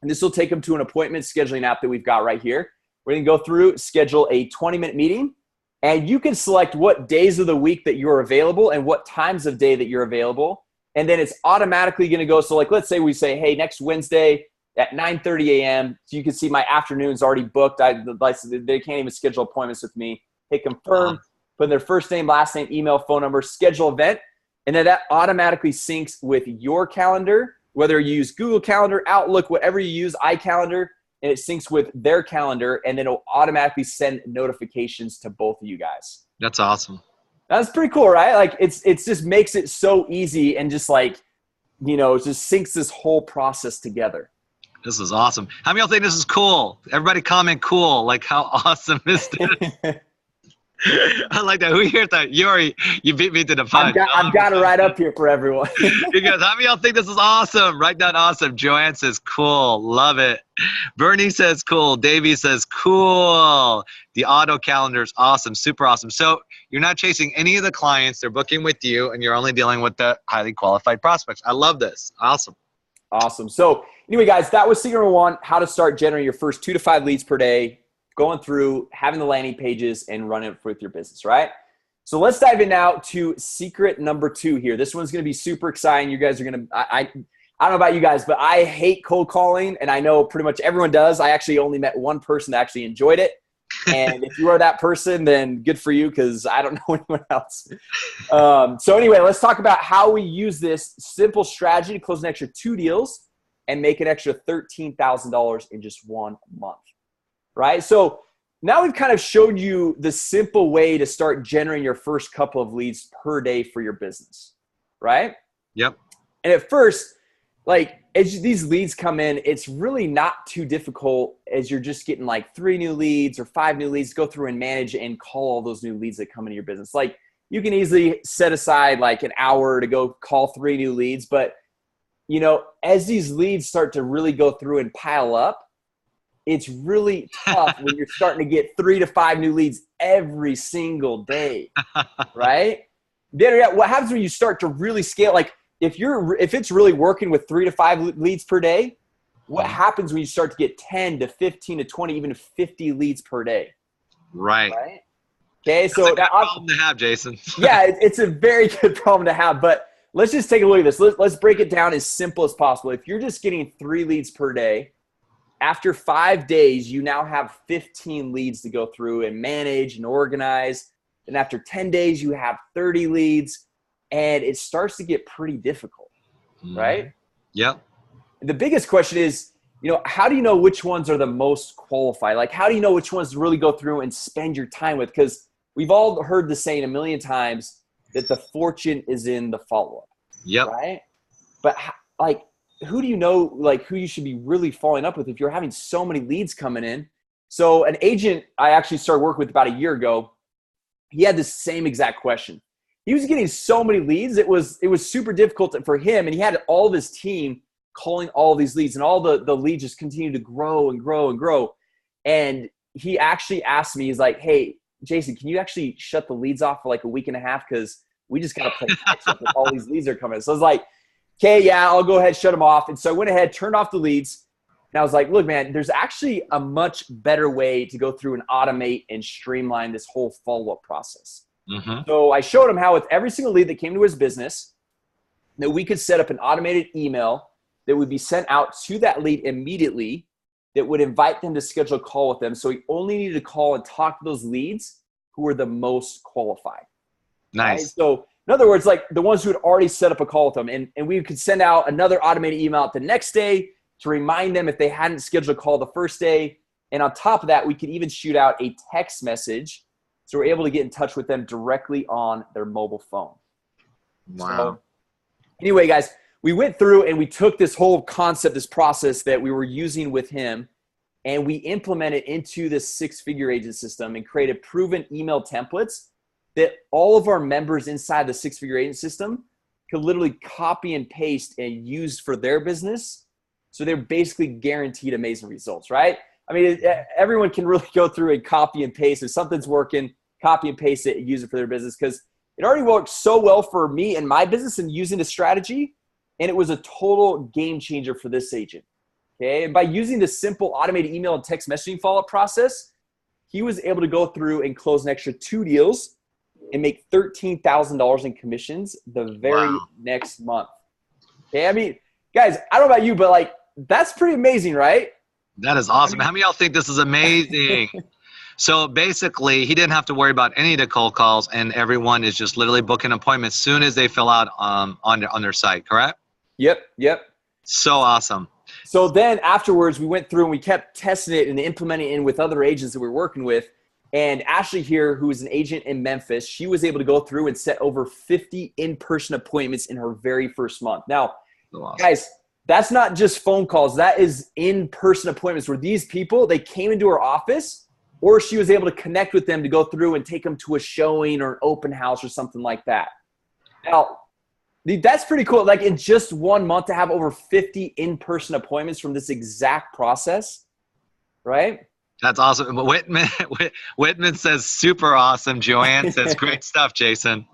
Speaker 2: and this will take them to an appointment scheduling app that we've got right here. We're going to go through, schedule a 20-minute meeting, and you can select what days of the week that you're available and what times of day that you're available. And then it's automatically going to go. So like, let's say we say, hey, next Wednesday at 9:30 a.m. So you can see my afternoon's already booked. They can't even schedule appointments with me. Hit confirm, put in their first name, last name, email, phone number, schedule event. And then that automatically syncs with your calendar, whether you use Google Calendar, Outlook, whatever you use, iCalendar, and it syncs with their calendar, and then it'll automatically send notifications to both of you guys.
Speaker 1: That's awesome.
Speaker 2: That's pretty cool, right? Like it's just makes it so easy and just like, you know, it just syncs this whole process together.
Speaker 1: This is awesome. How many of y'all think this is cool? Everybody comment cool. Like how awesome is this? I like that. Who here thought you beat me to the punch?
Speaker 2: I've got it right up here for everyone.
Speaker 1: You guys, how many of y'all think this is awesome? Write down awesome. Joanne says cool. Love it. Bernie says cool. Davey says cool. The auto calendar is awesome. Super awesome. So you're not chasing any of the clients. They're booking with you, and you're only dealing with the highly qualified prospects. I love this. Awesome.
Speaker 2: Awesome. So anyway, guys, that was secret number one, how to start generating your first 2 to 5 leads per day, going through, having the landing pages, and running it with your business, right? So let's dive in now to secret number 2 here. This one's going to be super exciting. You guys are going to, I don't know about you guys, but I hate cold calling, and I know pretty much everyone does. I actually only met one person that actually enjoyed it. And if you are that person, then good for you, because I don't know anyone else. So anyway, let's talk about how we use this simple strategy to close an extra 2 deals and make an extra $13,000 in just 1 month, right? So now we've kind of showed you the simple way to start generating your first couple of leads per day for your business, right?
Speaker 1: Yep.
Speaker 2: And at first, like as these leads come in, it's really not too difficult as you're just getting like 3 new leads or 5 new leads, go through and manage and call all those new leads that come into your business. Like you can easily set aside like an hour to go call 3 new leads. But, you know, as these leads start to really go through and pile up, it's really tough when you're starting to get 3 to 5 new leads every single day, right? Then what happens when you start to really scale? Like, if it's really working with 3 to 5 leads per day, what happens when you start to get 10 to 15 to 20, even 50 leads per day?
Speaker 1: Right.
Speaker 2: Okay, so
Speaker 1: that's a good problem to have, Jason.
Speaker 2: Yeah, it's a very good problem to have. But let's just take a look at this. Let's break it down as simple as possible. If you're just getting 3 leads per day, after 5 days, you now have 15 leads to go through and manage and organize. And after 10 days, you have 30 leads. And it starts to get pretty difficult, right?
Speaker 1: Yep.
Speaker 2: The biggest question is, you know, how do you know which ones are the most qualified? Like, how do you know which ones to really go through and spend your time with? Because we've all heard the saying a million times that the fortune is in the follow-up.
Speaker 1: Yep.
Speaker 2: Right? But like, who do you know, like who you should be really following up with if you're having so many leads coming in? So an agent I actually started working with about a year ago, he had the same exact question. He was getting so many leads. It was super difficult for him, and he had all of his team calling all of these leads, and all the leads just continued to grow and grow and grow. And he actually asked me, he's like, hey, Jason, can you actually shut the leads off for like a week and a half? Because we just got to play catch up with all these leads are coming. So I was like, okay, yeah, I'll go ahead, shut them off. And so I went ahead, turned off the leads. And I was like, look, man, there's actually a much better way to go through and automate and streamline this whole follow-up process. So I showed him how with every single lead that came to his business, that we could set up an automated email that would be sent out to that lead immediately that would invite them to schedule a call with them. So he only needed to call and talk to those leads who were the most qualified.
Speaker 1: Nice.
Speaker 2: Right? So in other words, like the ones who had already set up a call with them, and we could send out another automated email the next day to remind them if they hadn't scheduled a call the first day. And on top of that, we could even shoot out a text message. So we're able to get in touch with them directly on their mobile phone.
Speaker 1: Wow.
Speaker 2: So, anyway, guys, we went through and we took this whole concept, this process that we were using with him, and we implemented into this six-figure agent system and created proven email templates that all of our members inside the six-figure agent system could literally copy and paste and use for their business. So they're basically guaranteed amazing results, right? I mean, everyone can really go through and copy and paste. If something's working, copy and paste it and use it for their business, because it already worked so well for me and my business and using the strategy, and it was a total game changer for this agent. Okay, and by using this simple automated email and text messaging follow-up process, he was able to go through and close an extra 2 deals and make $13,000 in commissions the very next month. Okay, I mean, guys, I don't know about you, but like, that's pretty amazing, right?
Speaker 1: That is awesome. How many of y'all think this is amazing? So basically, he didn't have to worry about any of the cold calls, and everyone is just literally booking appointments as soon as they fill out on their site, correct?
Speaker 2: Yep.
Speaker 1: So awesome.
Speaker 2: So then afterwards, we went through and we kept testing it and implementing it in with other agents that we were working with. And Ashley here, who is an agent in Memphis, she was able to go through and set over 50 in-person appointments in her very first month. Now, guys, that's not just phone calls. That is in-person appointments where these people, they came into her office, or she was able to connect with them to go through and take them to a showing or an open house or something like that. Now, that's pretty cool. Like, in just 1 month to have over 50 in-person appointments from this exact process, right?
Speaker 1: That's awesome. Whitman says super awesome. Joanne says great stuff, Jason.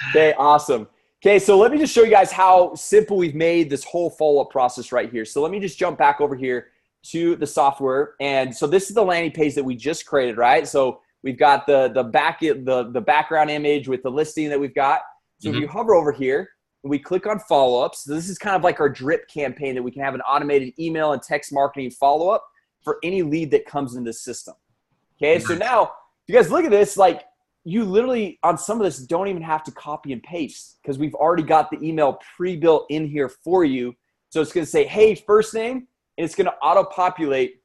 Speaker 2: Okay, awesome. Okay, so let me just show you guys how simple we've made this whole follow-up process right here. So let me just jump back over here to the software. And so this is the landing page that we just created, right? So we've got the background image with the listing that we've got. So if you hover over here, and we click on follow-ups. So this is kind of like our drip campaign that we can have an automated email and text marketing follow-up for any lead that comes into the system. Okay, so now if you guys look at this, like, you literally on some of this don't even have to copy and paste because we've already got the email pre-built in here for you. So it's going to say, hey, first name, and it's going to auto-populate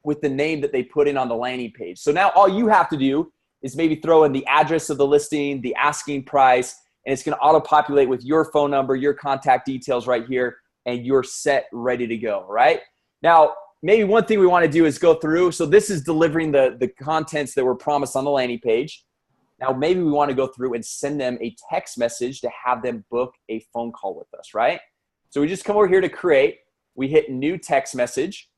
Speaker 2: with the name that they put in on the landing page. So now all you have to do is maybe throw in the address of the listing, the asking price, and it's going to auto-populate with your phone number, your contact details right here, and you're set, ready to go, right? Now, maybe one thing we want to do is go through. So this is delivering the contents that were promised on the landing page. Now, maybe we want to go through and send them a text message to have them book a phone call with us, right? So we just come over here to create. We hit new text message,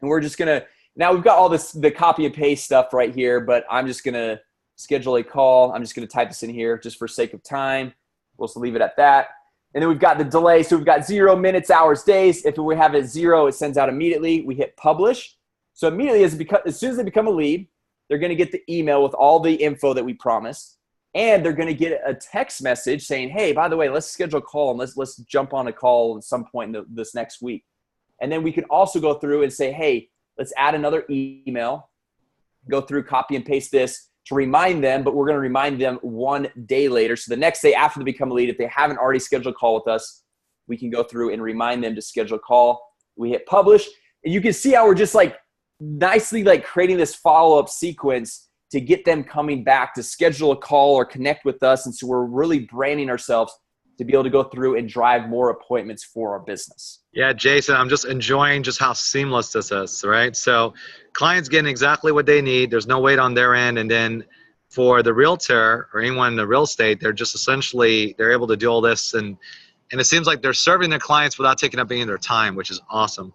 Speaker 2: and we're just going to – now we've got all the copy and paste stuff right here, but I'm just going to schedule a call. I'm just going to type this in here just for sake of time. We'll just leave it at that. And then we've got the delay. So we've got 0 minutes, hours, days. If we have it 0, it sends out immediately. We hit publish. So immediately, as soon as they become a lead, they're going to get the email with all the info that we promised. And they're going to get a text message saying, hey, by the way, let's schedule a call and let's jump on a call at some point in this next week. And then we can also go through and say, hey, let's add another email, go through, copy and paste this to remind them, but we're going to remind them 1 day later. So the next day after they become a lead, if they haven't already scheduled a call with us, we can go through and remind them to schedule a call. We hit publish, and you can see how we're just like nicely like creating this follow-up sequence to get them coming back to schedule a call or connect with us. And so we're really branding ourselves to be able to go through and drive more appointments for our business.
Speaker 1: Yeah, Jason, I'm just enjoying just how seamless this is, right? So clients getting exactly what they need. There's no wait on their end. And then for the realtor or anyone in the real estate, they're just essentially, they're able to do all this. And it seems like they're serving their clients without taking up any of their time, which is awesome.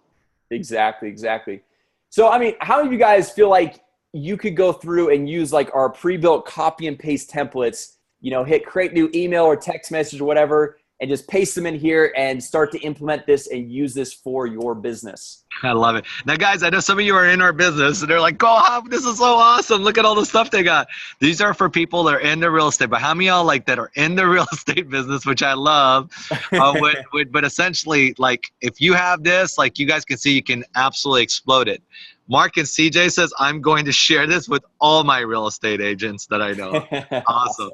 Speaker 2: Exactly. So, I mean, how many of you guys feel like you could go through and use like our pre-built copy and paste templates, you know, hit create new email or text message or whatever, and just paste them in here and start to implement this and use this for your business?
Speaker 1: I love it. Now, guys, I know some of you are in our business and they're like, oh, this is so awesome. Look at all the stuff they got. These are for people that are in the real estate. But how many of y'all like that are in the real estate business, which I love, but essentially, like, if you have this, like, you guys can see you can absolutely explode it. Mark and CJ says, I'm going to share this with all my real estate agents that I know. Awesome.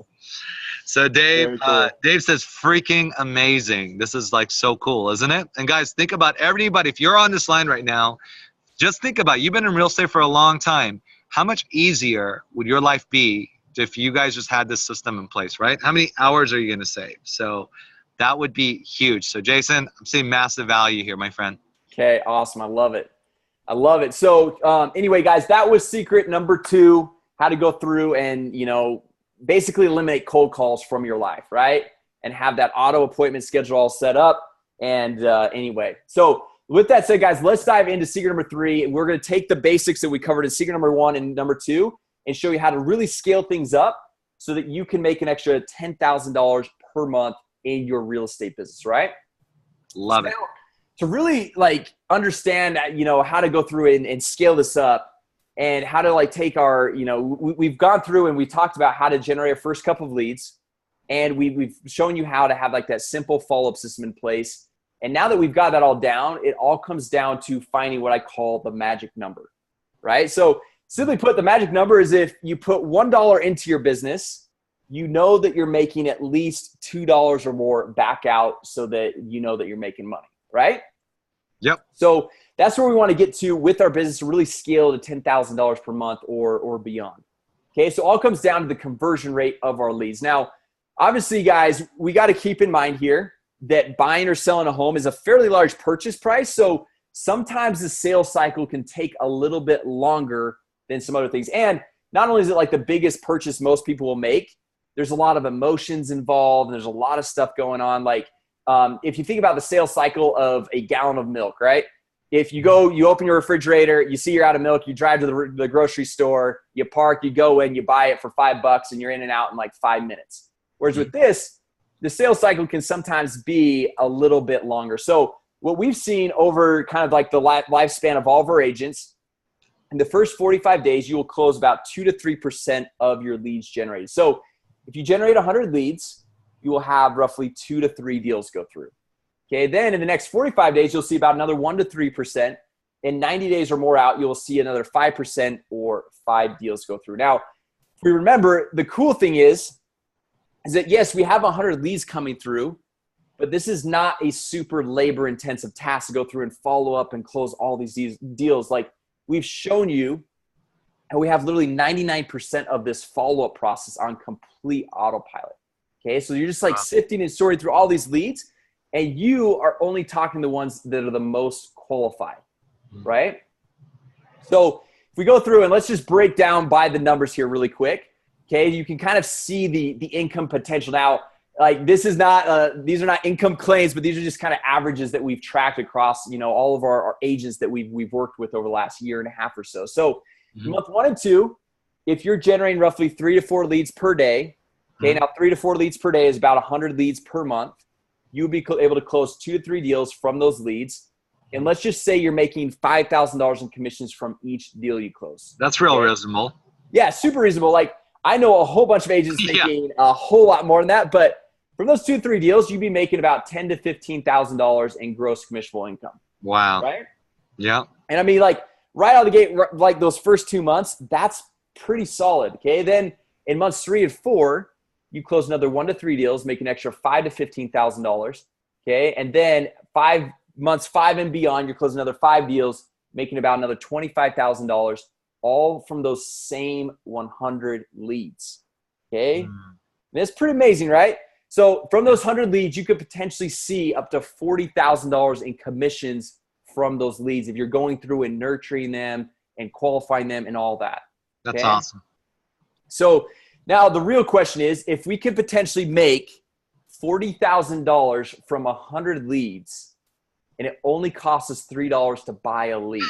Speaker 1: So Dave, cool. Dave says, freaking amazing. This is like so cool, isn't it? And guys, think about everybody. If you're on this line right now, just think about, you've been in real estate for a long time. How much easier would your life be if you guys just had this system in place, right? How many hours are you going to save? So that would be huge. So Jason, I'm seeing massive value here, my friend.
Speaker 2: Okay, awesome. I love it. I love it. So anyway, guys, that was secret number 2, how to go through and, basically eliminate cold calls from your life, right? And have that auto appointment schedule all set up. And anyway, so with that said, guys, let's dive into secret number 3. We're going to take the basics that we covered in secret number 1 and number 2 and show you how to really scale things up so that you can make an extra $10,000 per month in your real estate business, right?
Speaker 1: Love it.
Speaker 2: To really understand, how to go through and scale this up and how to take our, we've gone through and we talked about how to generate our first couple of leads. And we've shown you how to have that simple follow-up system in place. And now that we've got that all down, it all comes down to finding what I call the magic number, right? So simply put, the magic number is if you put $1 into your business, you know that you're making at least $2 or more back out so that you know that you're making money, right?
Speaker 1: Yep.
Speaker 2: So that's where we want to get to with our business to really scale to $10,000 per month or beyond. Okay, so all comes down to the conversion rate of our leads. Now, obviously, guys, we got to keep in mind here that buying or selling a home is a fairly large purchase price. So sometimes the sales cycle can take a little bit longer than some other things. And not only is it the biggest purchase most people will make, there's a lot of emotions involved. There's a lot of stuff going on. If you think about the sales cycle of a gallon of milk, right? If you go, you open your refrigerator, you see you're out of milk, you drive to the grocery store, you park, you go in, you buy it for $5 and you're in and out in 5 minutes. Whereas with this, the sales cycle can sometimes be a little bit longer. So what we've seen over kind of the lifespan of all of our agents, in the first 45 days, you will close about 2 to 3% of your leads generated. So if you generate 100 leads, you will have roughly 2 to 3 deals go through. Okay, then in the next 45 days, you'll see about another 1 to 3%. In 90 days or more out, you'll see another 5% or 5 deals go through. Now, if we remember, the cool thing is that yes, we have 100 leads coming through, but this is not a super labor-intensive task to go through and follow up and close all these deals. We've shown you, and we have literally 99% of this follow-up process on complete autopilot. Okay, so you're just sifting and sorting through all these leads, and you are only talking to the ones that are the most qualified, right? So if we go through and let's just break down by the numbers here really quick. Okay, you can kind of see the income potential. Now, this is not these are not income claims, but these are just kind of averages that we've tracked across all of our agents that we've worked with over the last year and a half or so. So month 1 and 2, if you're generating roughly 3 to 4 leads per day, okay, now 3 to 4 leads per day is about 100 leads per month. You'll be able to close 2 to 3 deals from those leads. And let's just say you're making $5,000 in commissions from each deal you close.
Speaker 1: That's real reasonable.
Speaker 2: Yeah, super reasonable. I know a whole bunch of agents making a whole lot more than that, but from those 2 to 3 deals, you'd be making about $10,000 to $15,000 in gross commissionable income.
Speaker 1: Wow.
Speaker 2: Right?
Speaker 1: Yeah.
Speaker 2: And I mean, right out of the gate, those first 2 months, that's pretty solid. Okay. Then in months 3 and 4, you close another 1 to 3 deals, make an extra $5,000 to $15,000. Okay. And then months 5 and beyond, you're closing another 5 deals, making about another $25,000. All from those same 100 leads. Okay. And it's pretty amazing, right? So from those 100 leads, you could potentially see up to $40,000 in commissions from those leads if you're going through and nurturing them and qualifying them and all that.
Speaker 1: That's awesome.
Speaker 2: So now the real question is, if we could potentially make $40,000 from 100 leads, and it only costs us $3 to buy a lead.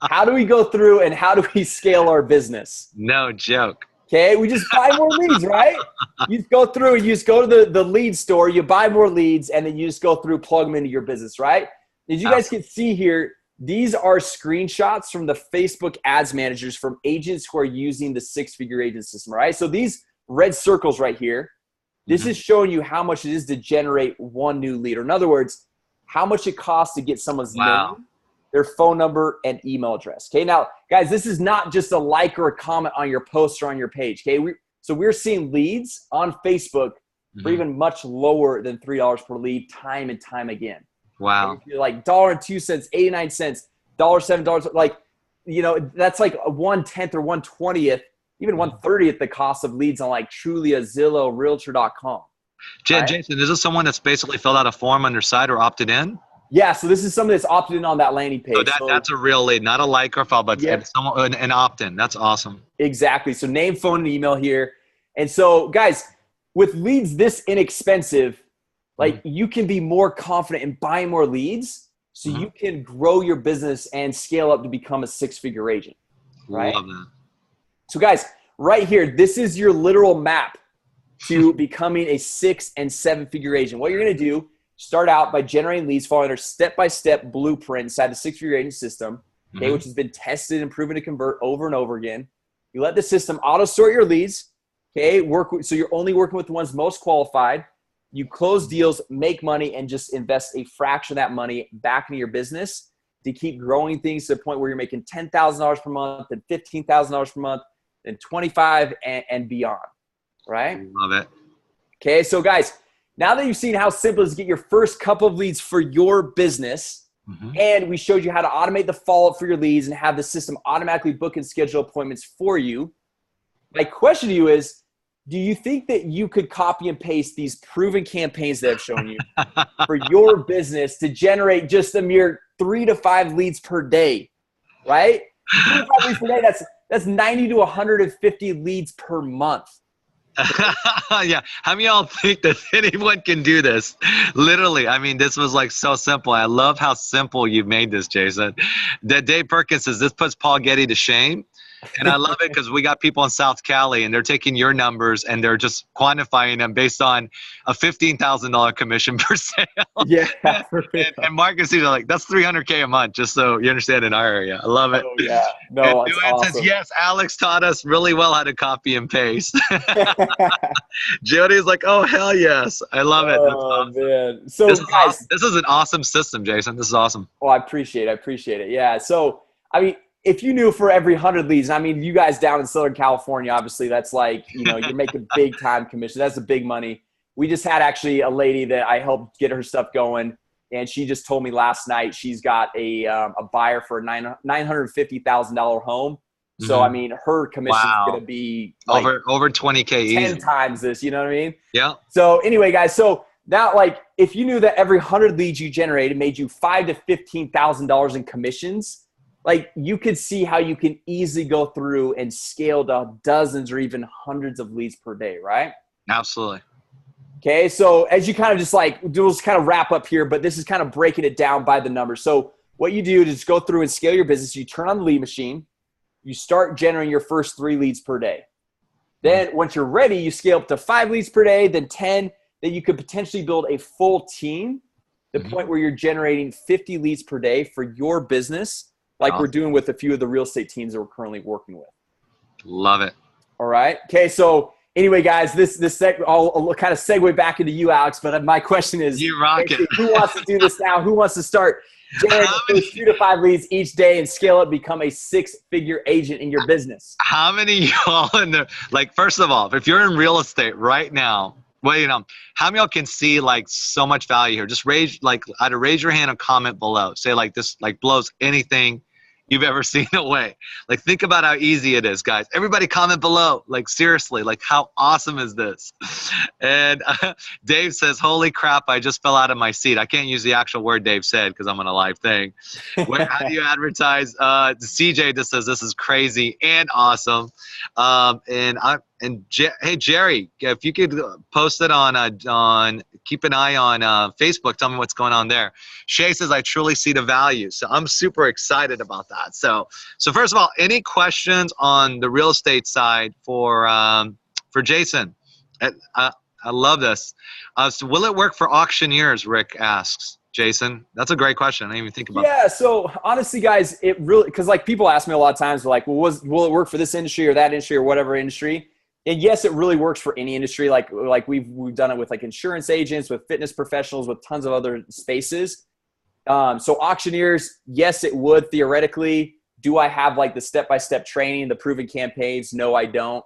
Speaker 2: How do we go through and how do we scale our business?
Speaker 1: No joke.
Speaker 2: Okay, we just buy more leads, right? You just go through and you just go to the lead store, you buy more leads, and then you just go through, plug them into your business, right? As you guys can see here, these are screenshots from the Facebook ads managers from agents who are using the 6-figure agent system, right? So these red circles right here, this is showing you how much it is to generate 1 new lead. Or in other words, how much it costs to get someone's name, their phone number, and email address. Okay, now, guys, this is not just a like or a comment on your post or on your page. Okay, so we're seeing leads on Facebook for even much lower than $3 per lead time and time again.
Speaker 1: Wow.
Speaker 2: Okay, if you're $1.02, 89 cents, $7, that's like a 1/10 or 1/20th, even 1/30th the cost of leads on Trulia, Zillow, Realtor.com. Right?
Speaker 1: Jason, is this someone that's basically filled out a form on their site or opted in?
Speaker 2: Yeah, so this is somebody that's opted in on that landing page.
Speaker 1: So that's a real lead, not a like or follow, but
Speaker 2: Yep.
Speaker 1: someone an opt-in. That's awesome.
Speaker 2: Exactly. So name, phone, and email here. And so, guys, with leads this inexpensive, like you can be more confident in buying more leads so you can grow your business and scale up to become a six-figure agent. Right?
Speaker 1: Love that.
Speaker 2: So, guys, right here, this is your literal map to becoming a 6- and 7-figure agent. What you're going to do, start out by generating leads following our step-by-step blueprint inside the six-figure agent system, okay, which has been tested and proven to convert over and over again. You let the system auto-sort your leads, okay, so you're only working with the ones most qualified. You close deals, make money, and just invest a fraction of that money back into your business to keep growing things to the point where you're making $10,000 per month and $15,000 per month and $25,000 and beyond, right?
Speaker 1: Love it.
Speaker 2: Okay, so guys, now that you've seen how simple it is to get your first couple of leads for your business, and we showed you how to automate the follow-up for your leads and have the system automatically book and schedule appointments for you, my question to you is, do you think that you could copy and paste these proven campaigns that I've shown you for your business to generate just a mere 3 to 5 leads per day, right? 3 to 5 leads per day, that's 90 to 150 leads per month.
Speaker 1: Yeah. How many of y'all think that anyone can do this? Literally. I mean, this was like so simple. I love how simple you've made this, Jason. That Dave Perkins says this puts Paul Getty to shame. And I love it because we got people in South Cali and they're taking your numbers and they're just quantifying them based on a $15,000 commission per sale.
Speaker 2: Yeah.
Speaker 1: and Marcus, he's like, that's $300K a month, just so you understand in our area. I love it.
Speaker 2: Oh, yeah. No, it's awesome.
Speaker 1: Says, yes, Alex taught us really well how to copy and paste. Jody's like, oh, hell yes. I love it. That's awesome.
Speaker 2: Man. So,
Speaker 1: this
Speaker 2: guys,
Speaker 1: this is an awesome system, Jason. This is awesome.
Speaker 2: Oh, I appreciate it. Yeah. So, I mean, if you knew for every 100 leads, I mean, you guys down in Southern California, obviously that's like, you're making big time commission. That's the big money. We just had actually a lady that I helped get her stuff going. And she just told me last night she's got a buyer for a $950,000 home. So, I mean, her commission is going to be like
Speaker 1: over 20K
Speaker 2: 10
Speaker 1: easy.
Speaker 2: times this, you know what I mean?
Speaker 1: Yeah.
Speaker 2: So anyway, guys, so now like if you knew that every 100 leads you generated made you $5,000 to $15,000 in commissions, like you could see how you can easily go through and scale to dozens or even hundreds of leads per day, right?
Speaker 1: Absolutely.
Speaker 2: Okay, so as you kind of just like, we'll just kind of wrap up here, but this is kind of breaking it down by the numbers. So what you do is just go through and scale your business. You turn on the lead machine. You start generating your first 3 leads per day. Then once you're ready, you scale up to 5 leads per day, then 10. Then you could potentially build a full team to the point where you're generating 50 leads per day for your business, like we're doing with a few of the real estate teams that we're currently working with.
Speaker 1: Love it.
Speaker 2: All right. Okay. So anyway, guys, I'll kind of segue back into you, Alex. But my question is,
Speaker 1: you rock it.
Speaker 2: Who wants to do this now? Who wants to start generating those 2 to 5 leads each day and scale up, become a 6-figure agent in your business?
Speaker 1: How many y'all in there? Like, first of all, if you're in real estate right now, well, how many y'all can see like so much value here? Just either raise your hand or comment below. Say like this, like blows anything you've ever seen away. Like, think about how easy it is, guys. Everybody comment below. Like, seriously, like how awesome is this? And Dave says, holy crap, I just fell out of my seat. I can't use the actual word Dave said because I'm on a live thing. How do you advertise? CJ just says, this is crazy and awesome. Hey, Jerry, if you could post it on keep an eye on Facebook. Tell me what's going on there. Shay says, I truly see the value. So I'm super excited about that. So first of all, any questions on the real estate side for Jason? I love this. So will it work for auctioneers? Rick asks. Jason, that's a great question. I didn't even think about that.
Speaker 2: Yeah, so honestly, guys, it really, because like people ask me a lot of times, like, well, will it work for this industry or that industry or whatever industry? And yes, it really works for any industry. Like we've done it with like insurance agents, with fitness professionals, with tons of other spaces. So auctioneers, yes, it would theoretically. Do I have like the step-by-step training, the proven campaigns? No, I don't.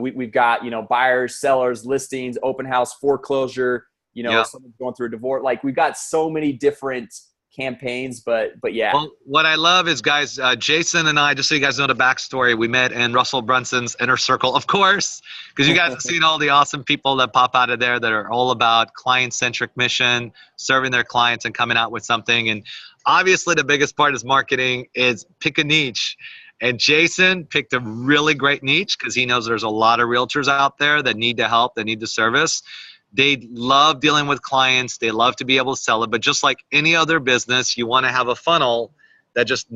Speaker 2: We've got, buyers, sellers, listings, open house, foreclosure, someone's going through a divorce. Like we've got so many different campaigns, but yeah.
Speaker 1: Well, what I love is, guys, Jason and I, just so you guys know the backstory, we met in Russell Brunson's inner circle, of course, because you guys have seen all the awesome people that pop out of there that are all about client-centric mission, serving their clients and coming out with something. And obviously the biggest part is marketing is pick a niche. And Jason picked a really great niche because he knows there's a lot of realtors out there that need the help, that need the service. They love dealing with clients. They love to be able to sell it. But just like any other business, you want to have a funnel that just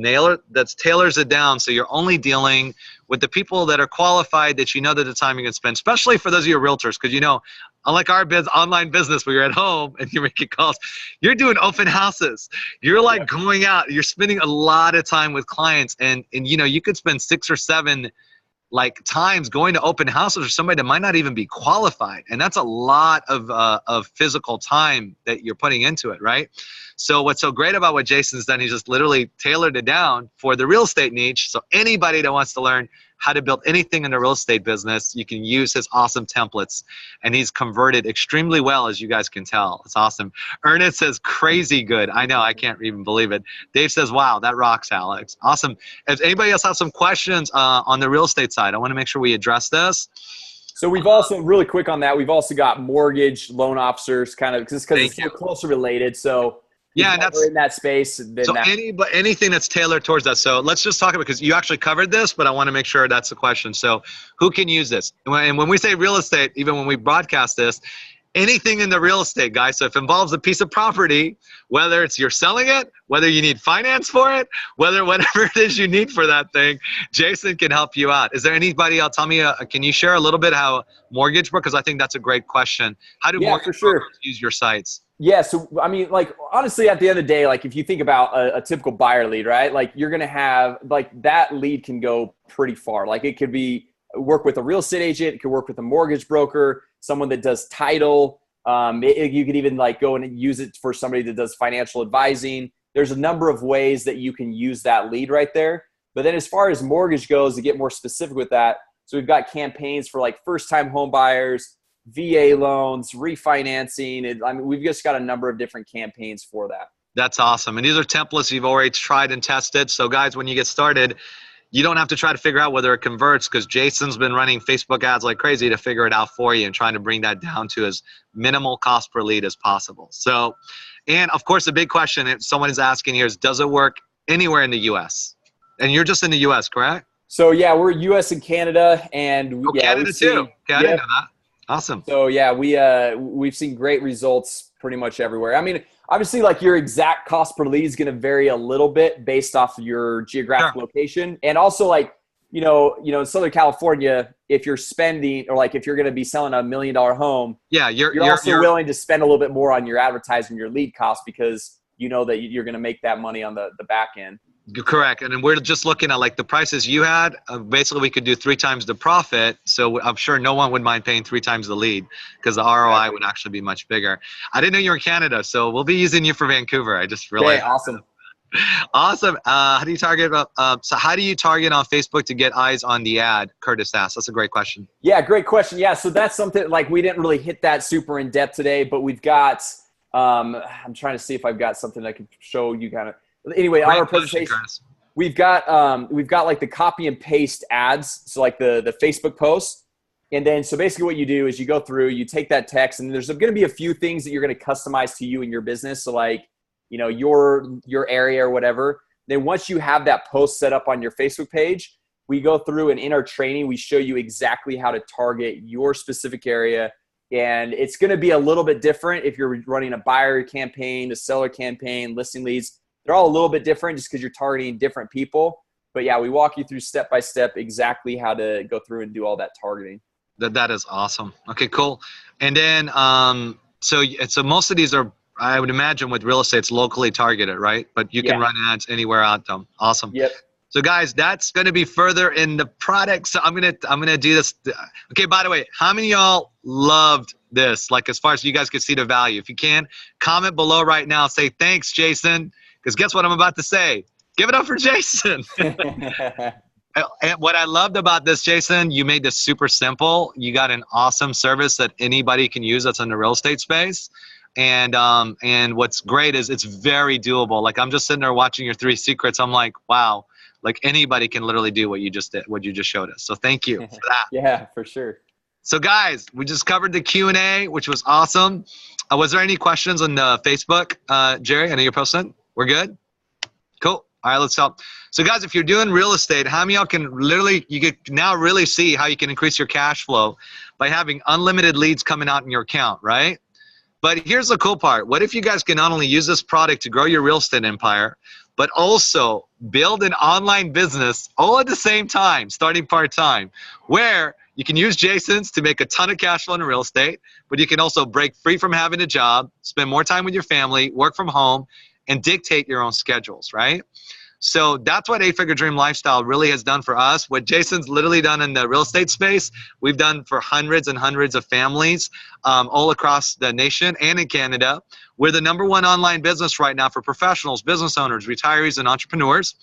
Speaker 1: tailors it down. So you're only dealing with the people that are qualified, that you know that the time you can spend, especially for those of you realtors. Because, you know, unlike our online business where you're at home and you're making calls, you're doing open houses. You're like going out, you're spending a lot of time with clients. And you know, you could spend 6 or 7 like times going to open houses for somebody that might not even be qualified. And that's a lot of physical time that you're putting into it, right? So what's so great about what Jason's done, he's just literally tailored it down for the real estate niche. So anybody that wants to learn how to build anything in the real estate business, you can use his awesome templates. And he's converted extremely well, as you guys can tell. It's awesome. Ernest says, crazy good. I know, I can't even believe it. Dave says, wow, that rocks, Alex. Awesome. If anybody else has some questions on the real estate side, I want to make sure we address this.
Speaker 2: So we've also, really quick on that, we've also got mortgage loan officers, kind of, because it's so closely related. So yeah, and that's in that space.
Speaker 1: So anything that's tailored towards that. So let's just talk about, because you actually covered this, but I want to make sure that's the question. So who can use this? And when we say real estate, even when we broadcast this, anything in the real estate, guys. So if it involves a piece of property, whether it's you're selling it, whether you need finance for it, whatever it is you need for that thing, Jason can help you out. Is there anybody else? Tell me, can you share a little bit how mortgage works? Because I think that's a great question. How do mortgage brokers use your sites?
Speaker 2: Yeah. So, I mean, like, honestly, at the end of the day, like, if you think about a typical buyer lead, right? Like, you're going to have, like, that lead can go pretty far. Like, it could be work with a real estate agent. It could work with a mortgage broker, someone that does title. You could even, like, go and use it for somebody that does financial advising. There's a number of ways that you can use that lead right there. But then as far as mortgage goes, to get more specific with that, so we've got campaigns for, like, first-time home buyers, VA loans, refinancing. I mean, we've just got a number of different campaigns for that.
Speaker 1: That's awesome. And these are templates you've already tried and tested. So guys, when you get started, you don't have to try to figure out whether it converts, because Jason's been running Facebook ads like crazy to figure it out for you and trying to bring that down to as minimal cost per lead as possible. So, and of course, the big question if someone is asking here is, does it work anywhere in the US? And you're just in the US, correct?
Speaker 2: So yeah, we're US and Canada, and
Speaker 1: Canada too. Okay, I didn't know that. Awesome.
Speaker 2: So yeah, we've seen great results pretty much everywhere. I mean, obviously, like, your exact cost per lead is going to vary a little bit based off of your geographic location, and also, like, you know, in Southern California, if you're spending, or like if you're going to be selling $1 million home, you're also willing to spend a little bit more on your advertising, your lead cost, because you know that you're going to make that money on the back end.
Speaker 1: Correct. And we're just looking at, like, the prices you had. Basically, we could do 3 times the profit. So I'm sure no one would mind paying 3 times the lead, because the ROI would actually be much bigger. I didn't know you were in Canada, so we'll be using you for Vancouver. I just realized.
Speaker 2: Okay, awesome.
Speaker 1: Awesome. How do you target? So how do you target on Facebook to get eyes on the ad? Curtis asked. That's a great question.
Speaker 2: Yeah, great question. Yeah, so that's something, like, we didn't really hit that super in depth today, but we've got. I'm trying to see if I've got something I can show you kind of. Anyway, on our presentation, we've got like the copy and paste ads. So like the Facebook posts. And then, so basically what you do is you go through, you take that text, and there's going to be a few things that you're going to customize to you and your business. So, like, you know, your area or whatever. Then once you have that post set up on your Facebook page, we go through, and in our training, we show you exactly how to target your specific area. And it's going to be a little bit different if you're running a buyer campaign, a seller campaign, listing leads. They're all a little bit different just because you're targeting different people. But yeah, we walk you through step by step exactly how to go through and do all that targeting.
Speaker 1: That is awesome. Okay, cool. And then, so most of these are, I would imagine, with real estate, it's locally targeted, right? But you can run ads anywhere out them. Awesome.
Speaker 2: Yep.
Speaker 1: So guys, that's going to be further in the product. So I'm gonna do this. Okay. By the way, how many of y'all loved this? Like, as far as you guys can see the value, if you can, comment below right now. Say thanks, Jason. Because guess what I'm about to say? Give it up for Jason. And what I loved about this, Jason, you made this super simple. You got an awesome service that anybody can use that's in the real estate space. And what's great is it's very doable. Like I'm just sitting there watching your 3 secrets. I'm like, wow, like anybody can literally do what you just did, what you just showed us. So thank you for that.
Speaker 2: Yeah, for sure.
Speaker 1: So guys, we just covered the Q&A, which was awesome. Was there any questions on the Facebook, Jerry? I know you're posting. We're good? Cool. All right, let's help. So guys, if you're doing real estate, how many of y'all can literally, you can now really see how you can increase your cash flow by having unlimited leads coming out in your account, right? But here's the cool part. What if you guys can not only use this product to grow your real estate empire, but also build an online business all at the same time, starting part-time, where you can use Jason's to make a ton of cash flow in real estate, but you can also break free from having a job, spend more time with your family, work from home, and dictate your own schedules, right? So that's what 8-Figure Dream Lifestyle really has done for us. What Jason's literally done in the real estate space, we've done for hundreds and hundreds of families all across the nation and in Canada. We're the #1 online business right now for professionals, business owners, retirees, and entrepreneurs.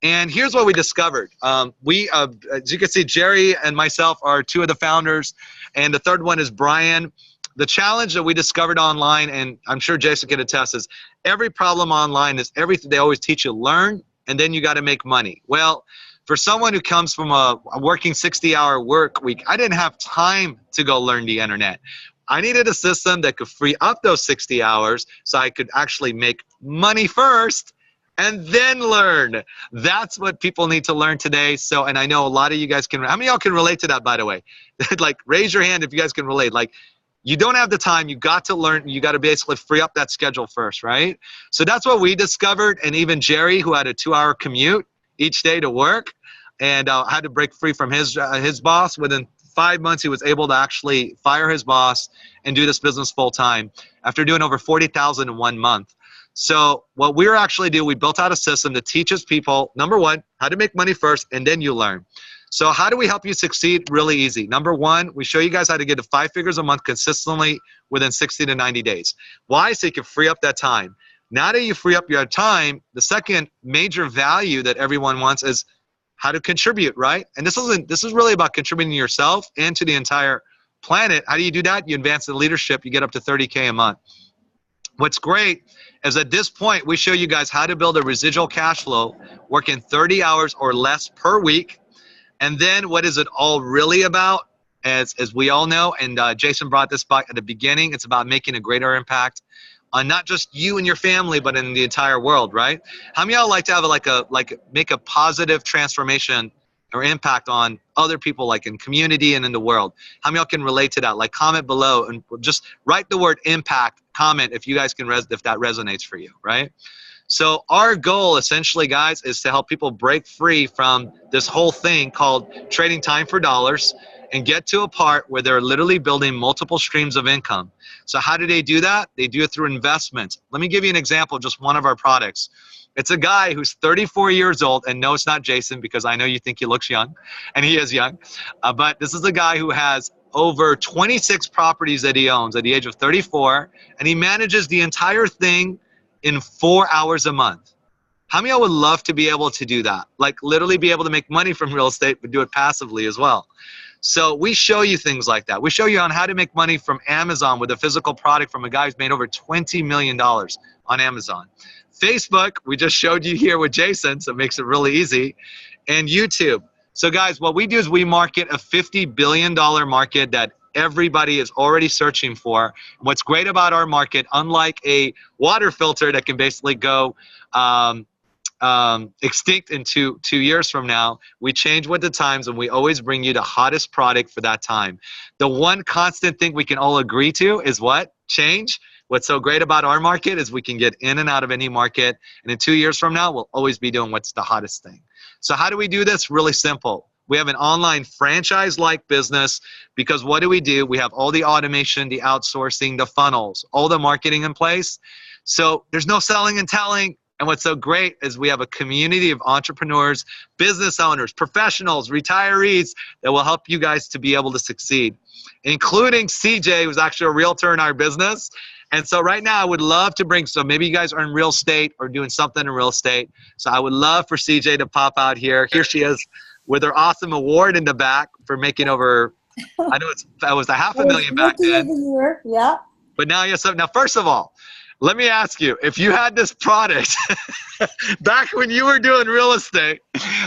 Speaker 1: And here's what we discovered. As you can see, Jerry and myself are 2 of the founders, and the third one is Brian. The challenge that we discovered online, and I'm sure Jason can attest, is every problem online is everything. They always teach you learn, and then you got to make money. Well, for someone who comes from a working 60-hour work week, I didn't have time to go learn the internet. I needed a system that could free up those 60 hours so I could actually make money first and then learn. That's what people need to learn today. So, and I know a lot of you guys can. How many of y'all can relate to that, by the way? Like, raise your hand if you guys can relate. Like, you don't have the time. You got to learn. You got to basically free up that schedule first, right? So that's what we discovered. And even Jerry, who had a 2-hour commute each day to work and had to break free from his boss, within 5 months, he was able to actually fire his boss and do this business full time after doing over 40,000 in 1 month. So what we're actually doing, we built out a system that teaches people, #1, how to make money first, and then you learn. So how do we help you succeed? Really easy. #1, we show you guys how to get to 5 figures a month consistently within 60 to 90 days. Why? So you can free up that time. Now that you free up your time, the second major value that everyone wants is how to contribute, right? And this is really about contributing to yourself and to the entire planet. How do you do that? You advance in leadership, you get up to 30K a month. What's great is at this point, we show you guys how to build a residual cash flow, working 30 hours or less per week. And then what is it all really about? As we all know, and Jason brought this back at the beginning, it's about making a greater impact on not just you and your family, but in the entire world, right? How many of y'all like to have make a positive transformation or impact on other people, like in community and in the world? How many of y'all can relate to that? Like, comment below and just write the word impact, comment if you guys can, if that resonates for you, right? So our goal essentially, guys, is to help people break free from this whole thing called trading time for dollars and get to a part where they're literally building multiple streams of income. So how do they do that? They do it through investments. Let me give you an example of just one of our products. It's a guy who's 34 years old, and no, it's not Jason, because I know you think he looks young, and he is young. But this is a guy who has over 26 properties that he owns at the age of 34, and he manages the entire thing in 4 hours a month. How many of y'all would love to be able to do that? Like, literally be able to make money from real estate, but do it passively as well. So we show you things like that. We show you on how to make money from Amazon with a physical product from a guy who's made over $20 million on Amazon. Facebook, we just showed you here with Jason, so it makes it really easy. And YouTube. So guys, what we do is we market a $50 billion market that everybody is already searching for. What's great about our market, unlike a water filter that can basically go extinct in two years from now, we change with the times, and we always bring you the hottest product for that time. The one constant thing we can all agree to is what? Change. What's so great about our market is we can get in and out of any market, and in 2 years from now, we'll always be doing what's the hottest thing. So how do we do this? Really simple. We have an online franchise-like business, because what do? We have all the automation, the outsourcing, the funnels, all the marketing in place. So there's no selling and telling. And what's so great is we have a community of entrepreneurs, business owners, professionals, retirees that will help you guys to be able to succeed, including CJ, who's actually a realtor in our business. And so right now I would love to bring, so maybe you guys are in real estate or doing something in real estate. So I would love for CJ to pop out here. Here she is with her awesome award in the back for making over, I know it was $500,000 back then.
Speaker 4: Yeah.
Speaker 1: But now you have something. Now, first of all, let me ask you, if you had this product back when you were doing real estate,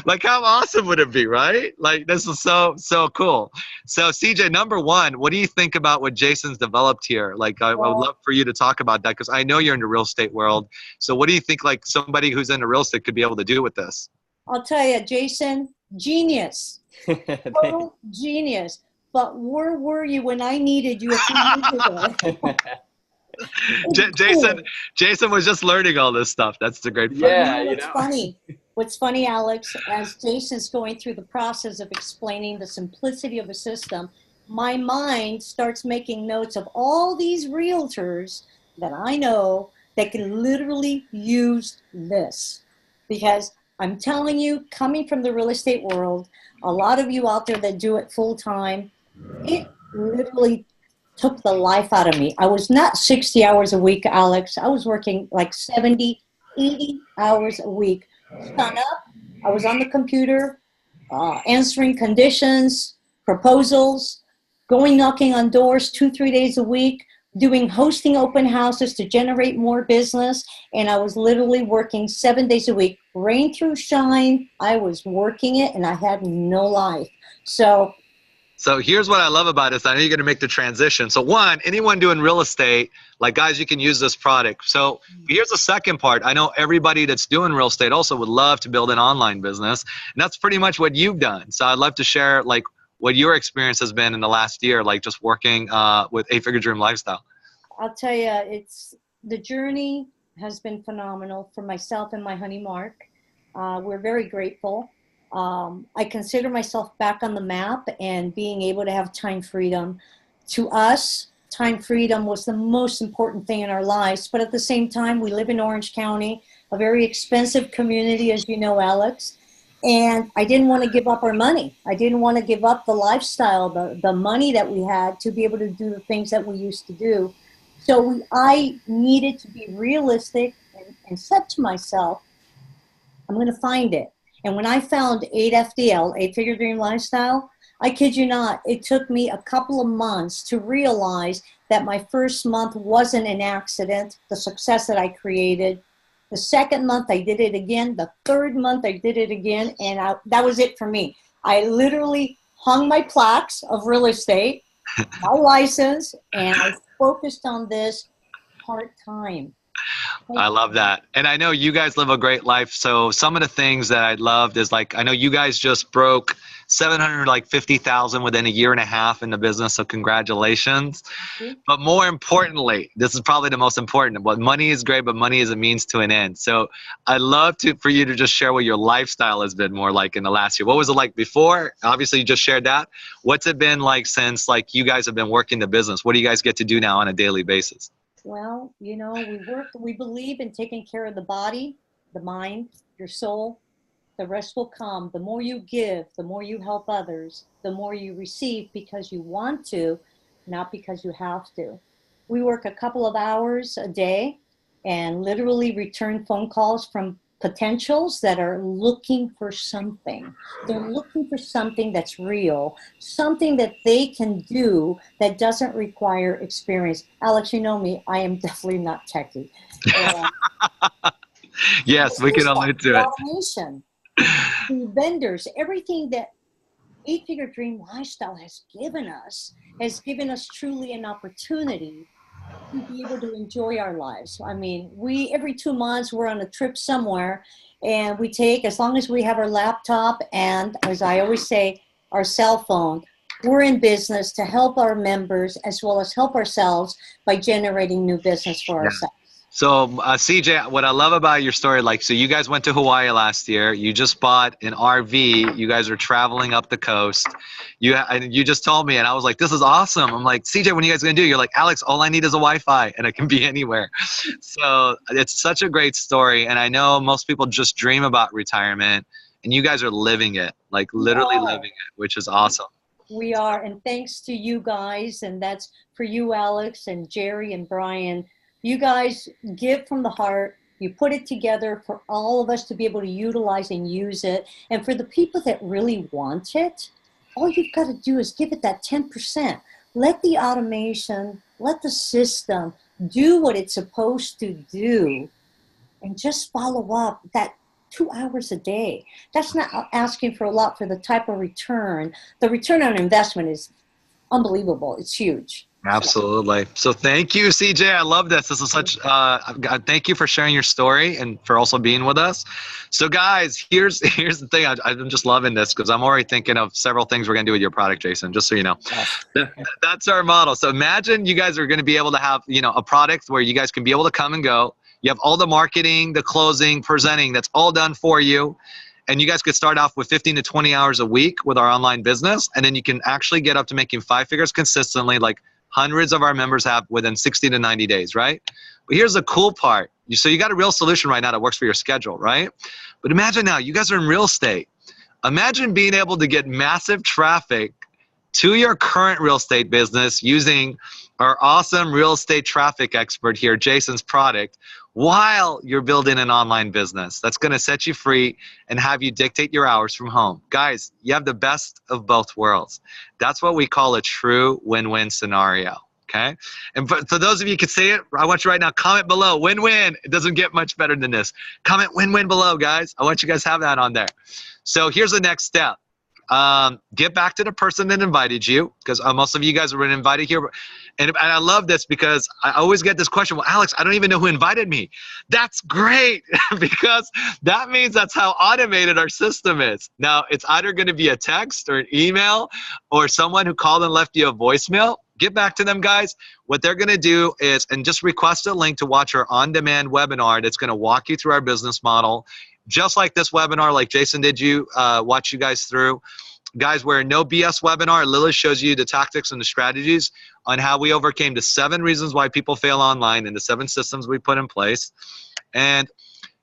Speaker 1: like how awesome would it be, right? Like this is so cool. So CJ, number one, what do you think about what Jason's developed here? Like I would love for you to talk about that because I know you're in the real estate world. So what do you think like somebody who's in the real estate could be able to do with this?
Speaker 4: I'll tell you, Jason, genius. Total genius. But where were you when I needed you a few years ago?
Speaker 1: Jason was just learning all this stuff. That's the great part.
Speaker 2: Yeah,
Speaker 4: What's funny, Alex, as Jason's going through the process of explaining the simplicity of a system, my mind starts making notes of all these realtors that I know that can literally use this. Because I'm telling you, coming from the real estate world, a lot of you out there that do it full time, it literally took the life out of me. I was not 60 hours a week, Alex. I was working like 70, 80 hours a week. Sun up, I was on the computer, answering conditions, proposals, going knocking on doors 2-3 days a week, hosting open houses to generate more business. And I was literally working 7 days a week. Rain through shine, I was working it and I had no life. So
Speaker 1: here's what I love about this. I know you're going to make the transition. So one, anyone doing real estate, like guys, you can use this product. So here's the second part. I know everybody that's doing real estate also would love to build an online business. And that's pretty much what you've done. So I'd love to share like what your experience has been in the last year, like just working with 8-Figure Dream Lifestyle.
Speaker 4: I'll tell you, the journey has been phenomenal for myself and my honey Mark. We're very grateful. I consider myself back on the map and being able to have time freedom. To us, time freedom was the most important thing in our lives. But at the same time, we live in Orange County, a very expensive community, as you know, Alex. And I didn't want to give up our money. I didn't want to give up the lifestyle, the money that we had to be able to do the things that we used to do. So I needed to be realistic and said to myself, I'm going to find it. And when I found 8FDL, 8-Figure Dream Lifestyle, I kid you not, it took me a couple of months to realize that my first month wasn't an accident, the success that I created. The second month, I did it again. The third month, I did it again. And that was it for me. I literally hung my plaques of real estate, my license, and I focused on this part-time.
Speaker 1: I love that. And I know you guys live a great life. So some of the things that I loved is like, I know you guys just broke 750,000 within a year and a half in the business. So congratulations. But more importantly, this is probably the most important. Well, money is great, but money is a means to an end. So I'd love for you to just share what your lifestyle has been more like in the last year. What was it like before? Obviously you just shared that. What's it been like since like you guys have been working the business? What do you guys get to do now on a daily basis?
Speaker 4: Well, we believe in taking care of the body, the mind, your soul. The rest will come. The more you give, the more you help others, the more you receive because you want to, not because you have to. We work a couple of hours a day and literally return phone calls from potentials that are looking for something. They're looking for something that's real, something that they can do that doesn't require experience. Alex, you know me, I am definitely not techie.
Speaker 1: Yes, we can allude to it.
Speaker 4: Automation, the vendors, everything that 8-Figure Dream Lifestyle has given us truly an opportunity to be able to enjoy our lives. I mean, every 2 months we're on a trip somewhere, and we take, as long as we have our laptop and, as I always say, our cell phone, we're in business to help our members as well as help ourselves by generating new business for ourselves.
Speaker 1: So CJ, what I love about your story, like, so you guys went to Hawaii last year. You just bought an RV. You guys are traveling up the coast. You just told me, and I was like, this is awesome. I'm like, CJ, when are you guys gonna do? You're like, Alex, all I need is a Wi-Fi, and it can be anywhere. So it's such a great story, and I know most people just dream about retirement, and you guys are living it, like literally living it, which is awesome.
Speaker 4: We are, and thanks to you guys, and that's for you, Alex, and Jerry, and Brian. You guys give from the heart. You put it together for all of us to be able to utilize and use it. And for the people that really want it, all you've got to do is give it that 10%. Let the automation Let the system do what it's supposed to do and just follow up that 2 hours a day. That's not asking for a lot for the type of return. The return on investment is unbelievable. It's huge.
Speaker 1: Absolutely. So thank you, CJ. I love this. This is such, thank you for sharing your story and for also being with us. So guys, here's the thing. I'm just loving this because I'm already thinking of several things we're going to do with your product, Jason, just so you know. That's our model. So imagine you guys are going to be able to have, a product where you guys can be able to come and go. You have all the marketing, the closing, presenting, that's all done for you. And you guys could start off with 15 to 20 hours a week with our online business. And then you can actually get up to making 5 figures consistently, like hundreds of our members have within 60 to 90 days, right? But here's the cool part. So you got a real solution right now that works for your schedule, right? But imagine now, you guys are in real estate. Imagine being able to get massive traffic to your current real estate business using our awesome real estate traffic expert here, Jason's product, while you're building an online business. That's going to set you free and have you dictate your hours from home. Guys, you have the best of both worlds. That's what we call a true win-win scenario. Okay? And for those of you who can see it, I want you right now, comment below, win-win. It doesn't get much better than this. Comment win-win below, guys. I want you guys to have that on there. So here's the next step. Get back to the person that invited you, because most of you guys have been invited here. And I love this because I always get this question, well, Alex, I don't even know who invited me. That's great because that means that's how automated our system is. Now, it's either going to be a text or an email or someone who called and left you a voicemail. Get back to them, guys. What they're going to do is, and just request a link to watch our on-demand webinar that's going to walk you through our business model. Just like this webinar, like Jason did watch you guys through. Guys, we're a no BS webinar. Lily shows you the tactics and the strategies on how we overcame the 7 reasons why people fail online and the 7 systems we put in place. And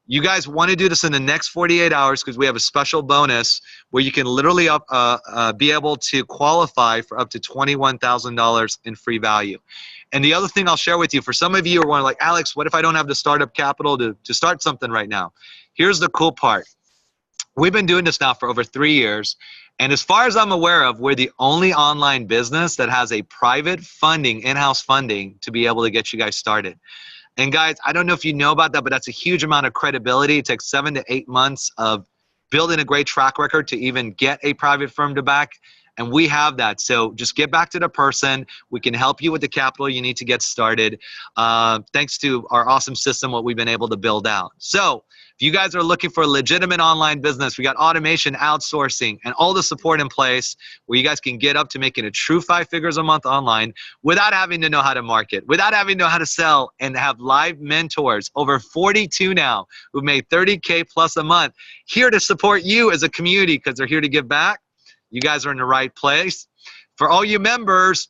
Speaker 1: you guys want to do this in the next 48 hours because we have a special bonus where you can literally be able to qualify for up to $21,000 in free value. And the other thing I'll share with you, for some of you who are like, Alex, what if I don't have the startup capital to start something right now? Here's the cool part. We've been doing this now for over 3 years. And as far as I'm aware of, we're the only online business that has a private funding, in-house funding, to be able to get you guys started. And guys, I don't know if you know about that, but that's a huge amount of credibility. It takes 7 to 8 months of building a great track record to even get a private firm to back. And we have that. So just get back to the person. We can help you with the capital you need to get started. Thanks to our awesome system, what we've been able to build out. So if you guys are looking for a legitimate online business, we got automation, outsourcing, and all the support in place where you guys can get up to making a true 5 figures a month online without having to know how to market, without having to know how to sell, and have live mentors, over 42 now, who've made 30K plus a month, here to support you as a community because they're here to give back. You guys are in the right place. For all you members,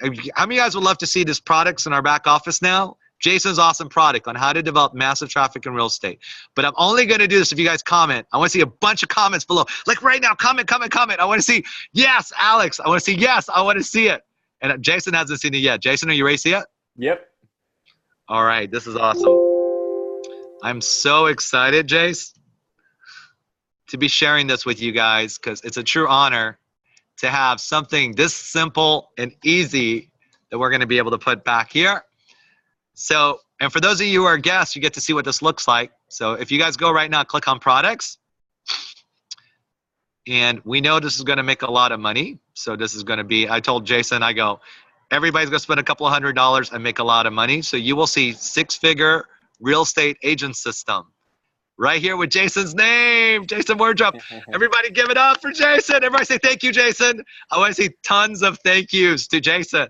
Speaker 1: how many of you guys would love to see these products in our back office now? Jason's awesome product on how to develop massive traffic in real estate. But I'm only going to do this if you guys comment. I want to see a bunch of comments below. Like right now, comment. I want to see, yes, Alex. I want to see, yes, I want to see it. And Jason hasn't seen it yet. Jason, are you ready to see it?
Speaker 2: Yep.
Speaker 1: All right, this is awesome. I'm so excited, Jace, to be sharing this with you guys because it's a true honor to have something this simple and easy that we're going to be able to put back here. So, and for those of you who are guests, you get to see what this looks like. So if you guys go right now, click on products. And we know this is going to make a lot of money. So this is going to be, I told Jason, I go, everybody's going to spend a couple of $100s and make a lot of money. So you will see 6-figure real estate agent system right here with Jason's name, Jason Wardrop. Everybody give it up for Jason. Everybody say thank you, Jason. I want to see tons of thank yous to Jason.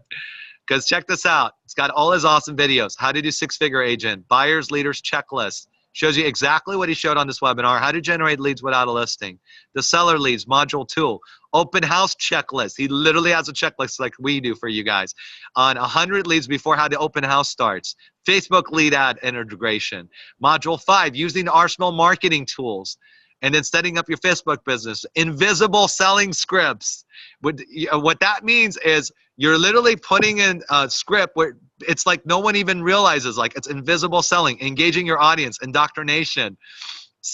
Speaker 1: Because check this out. It's got all his awesome videos. How to do 6-figure agent, buyers, leaders, checklist. Shows you exactly what he showed on this webinar. How to generate leads without a listing. The seller leads module 2. Open house checklist. He literally has a checklist like we do for you guys. On 100 leads before how the open house starts. Facebook lead ad integration. Module 5, using the Arsenal marketing tools. And then setting up your Facebook business. Invisible selling scripts. What that means is you're literally putting in a script where it's like no one even realizes, like it's invisible selling, engaging your audience, indoctrination,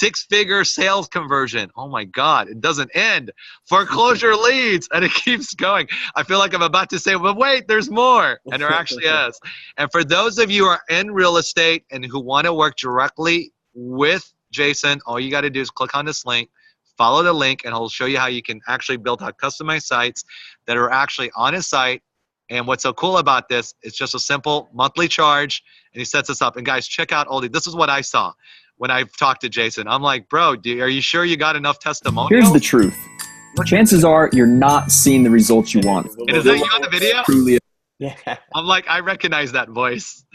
Speaker 1: 6-figure sales conversion. Oh my God, it doesn't end. Foreclosure leads, and it keeps going. I feel like I'm about to say, but wait, there's more. And there actually is. And for those of you who are in real estate and who want to work directly with Jason, all you got to do is click on this link, follow the link, and he'll show you how you can actually build out customized sites that are actually on his site. And what's so cool about this, it's just a simple monthly charge, and he sets us up. And guys, check out all these. This is what I saw when I talked to Jason. I'm like, bro, are you sure you got enough testimonials?
Speaker 2: Here's the truth. Chances are you're not seeing the results you want.
Speaker 1: And is that you on the video?
Speaker 2: Truly. Yeah.
Speaker 1: I'm like, I recognize that voice.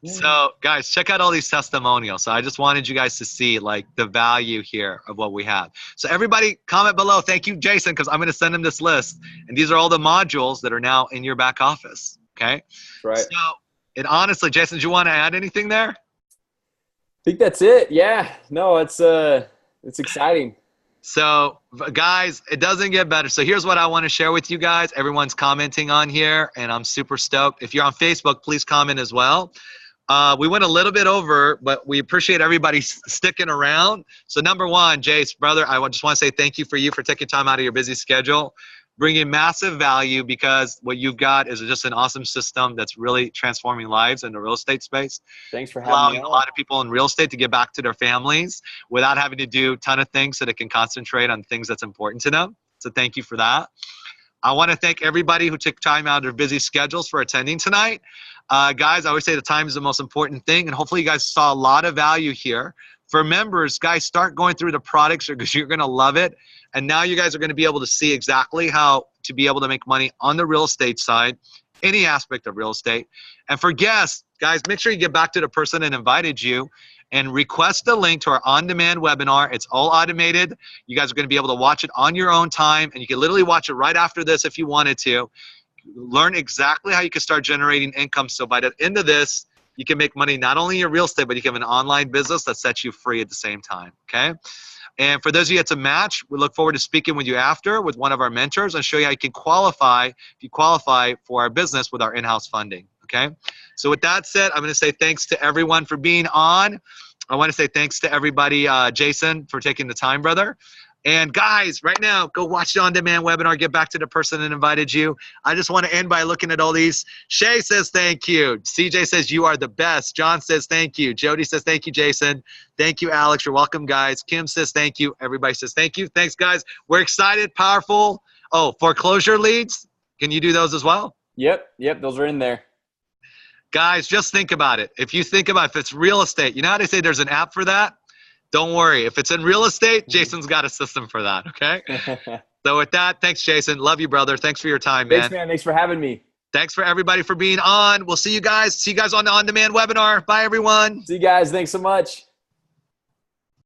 Speaker 1: So guys, check out all these testimonials. So I just wanted you guys to see like the value here of what we have. So everybody comment below. Thank you, Jason, because I'm going to send him this list. And these are all the modules that are now in your back office. Okay.
Speaker 2: Right.
Speaker 1: So, and honestly, Jason, do you want to add anything there?
Speaker 2: I think that's it. Yeah. No, it's exciting.
Speaker 1: So guys, it doesn't get better. So here's what I want to share with you guys. Everyone's commenting on here and I'm super stoked. If you're on Facebook, please comment as well. We went a little bit over, but we appreciate everybody sticking around. So number one, Jace, brother, I just want to say thank you for taking time out of your busy schedule, bringing massive value, because what you've got is just an awesome system that's really transforming lives in the real estate space.
Speaker 2: Thanks for having me
Speaker 1: Allowing
Speaker 2: on.
Speaker 1: a lot of people in real estate to get back to their families without having to do a ton of things, so they can concentrate on things that's important to them. So thank you for that. I want to thank everybody who took time out of their busy schedules for attending tonight. Guys, I always say the time is the most important thing, and hopefully you guys saw a lot of value here. For members, guys, start going through the products because you're going to love it. And now you guys are going to be able to see exactly how to be able to make money on the real estate side, any aspect of real estate. And for guests, guys, make sure you get back to the person that invited you and request a link to our on-demand webinar. It's all automated. You guys are going to be able to watch it on your own time, and you can literally watch it right after this if you wanted to. Learn exactly how you can start generating income. So by the end of this, you can make money not only in your real estate, but you can have an online business that sets you free at the same time, okay? And for those of you that's a match, we look forward to speaking with you after with one of our mentors and show you how you can qualify, if you qualify for our business with our in-house funding, okay? So with that said, I'm going to say thanks to everyone for being on. I want to say thanks to everybody, Jason, for taking the time, brother. And guys, right now, go watch the on-demand webinar. Get back to the person that invited you. I just want to end by looking at all these. Shay says thank you. CJ says you are the best. John says thank you. Jody says thank you, Jason. Thank you, Alex. You're welcome, guys. Kim says thank you. Everybody says thank you. Thanks, guys. We're excited, powerful. Oh, foreclosure leads. Can you do those as well?
Speaker 2: Yep. Those are in there.
Speaker 1: Guys, just think about it. If you think about if it's real estate, you know how they say there's an app for that? Don't worry. If it's in real estate, Jason's got a system for that, okay? So with that, thanks, Jason. Love you, brother. Thanks for your time, man.
Speaker 2: Thanks, man. Thanks for having me.
Speaker 1: Thanks for everybody for being on. We'll see you guys. See you guys on the on-demand webinar. Bye, everyone.
Speaker 2: See you guys. Thanks so much.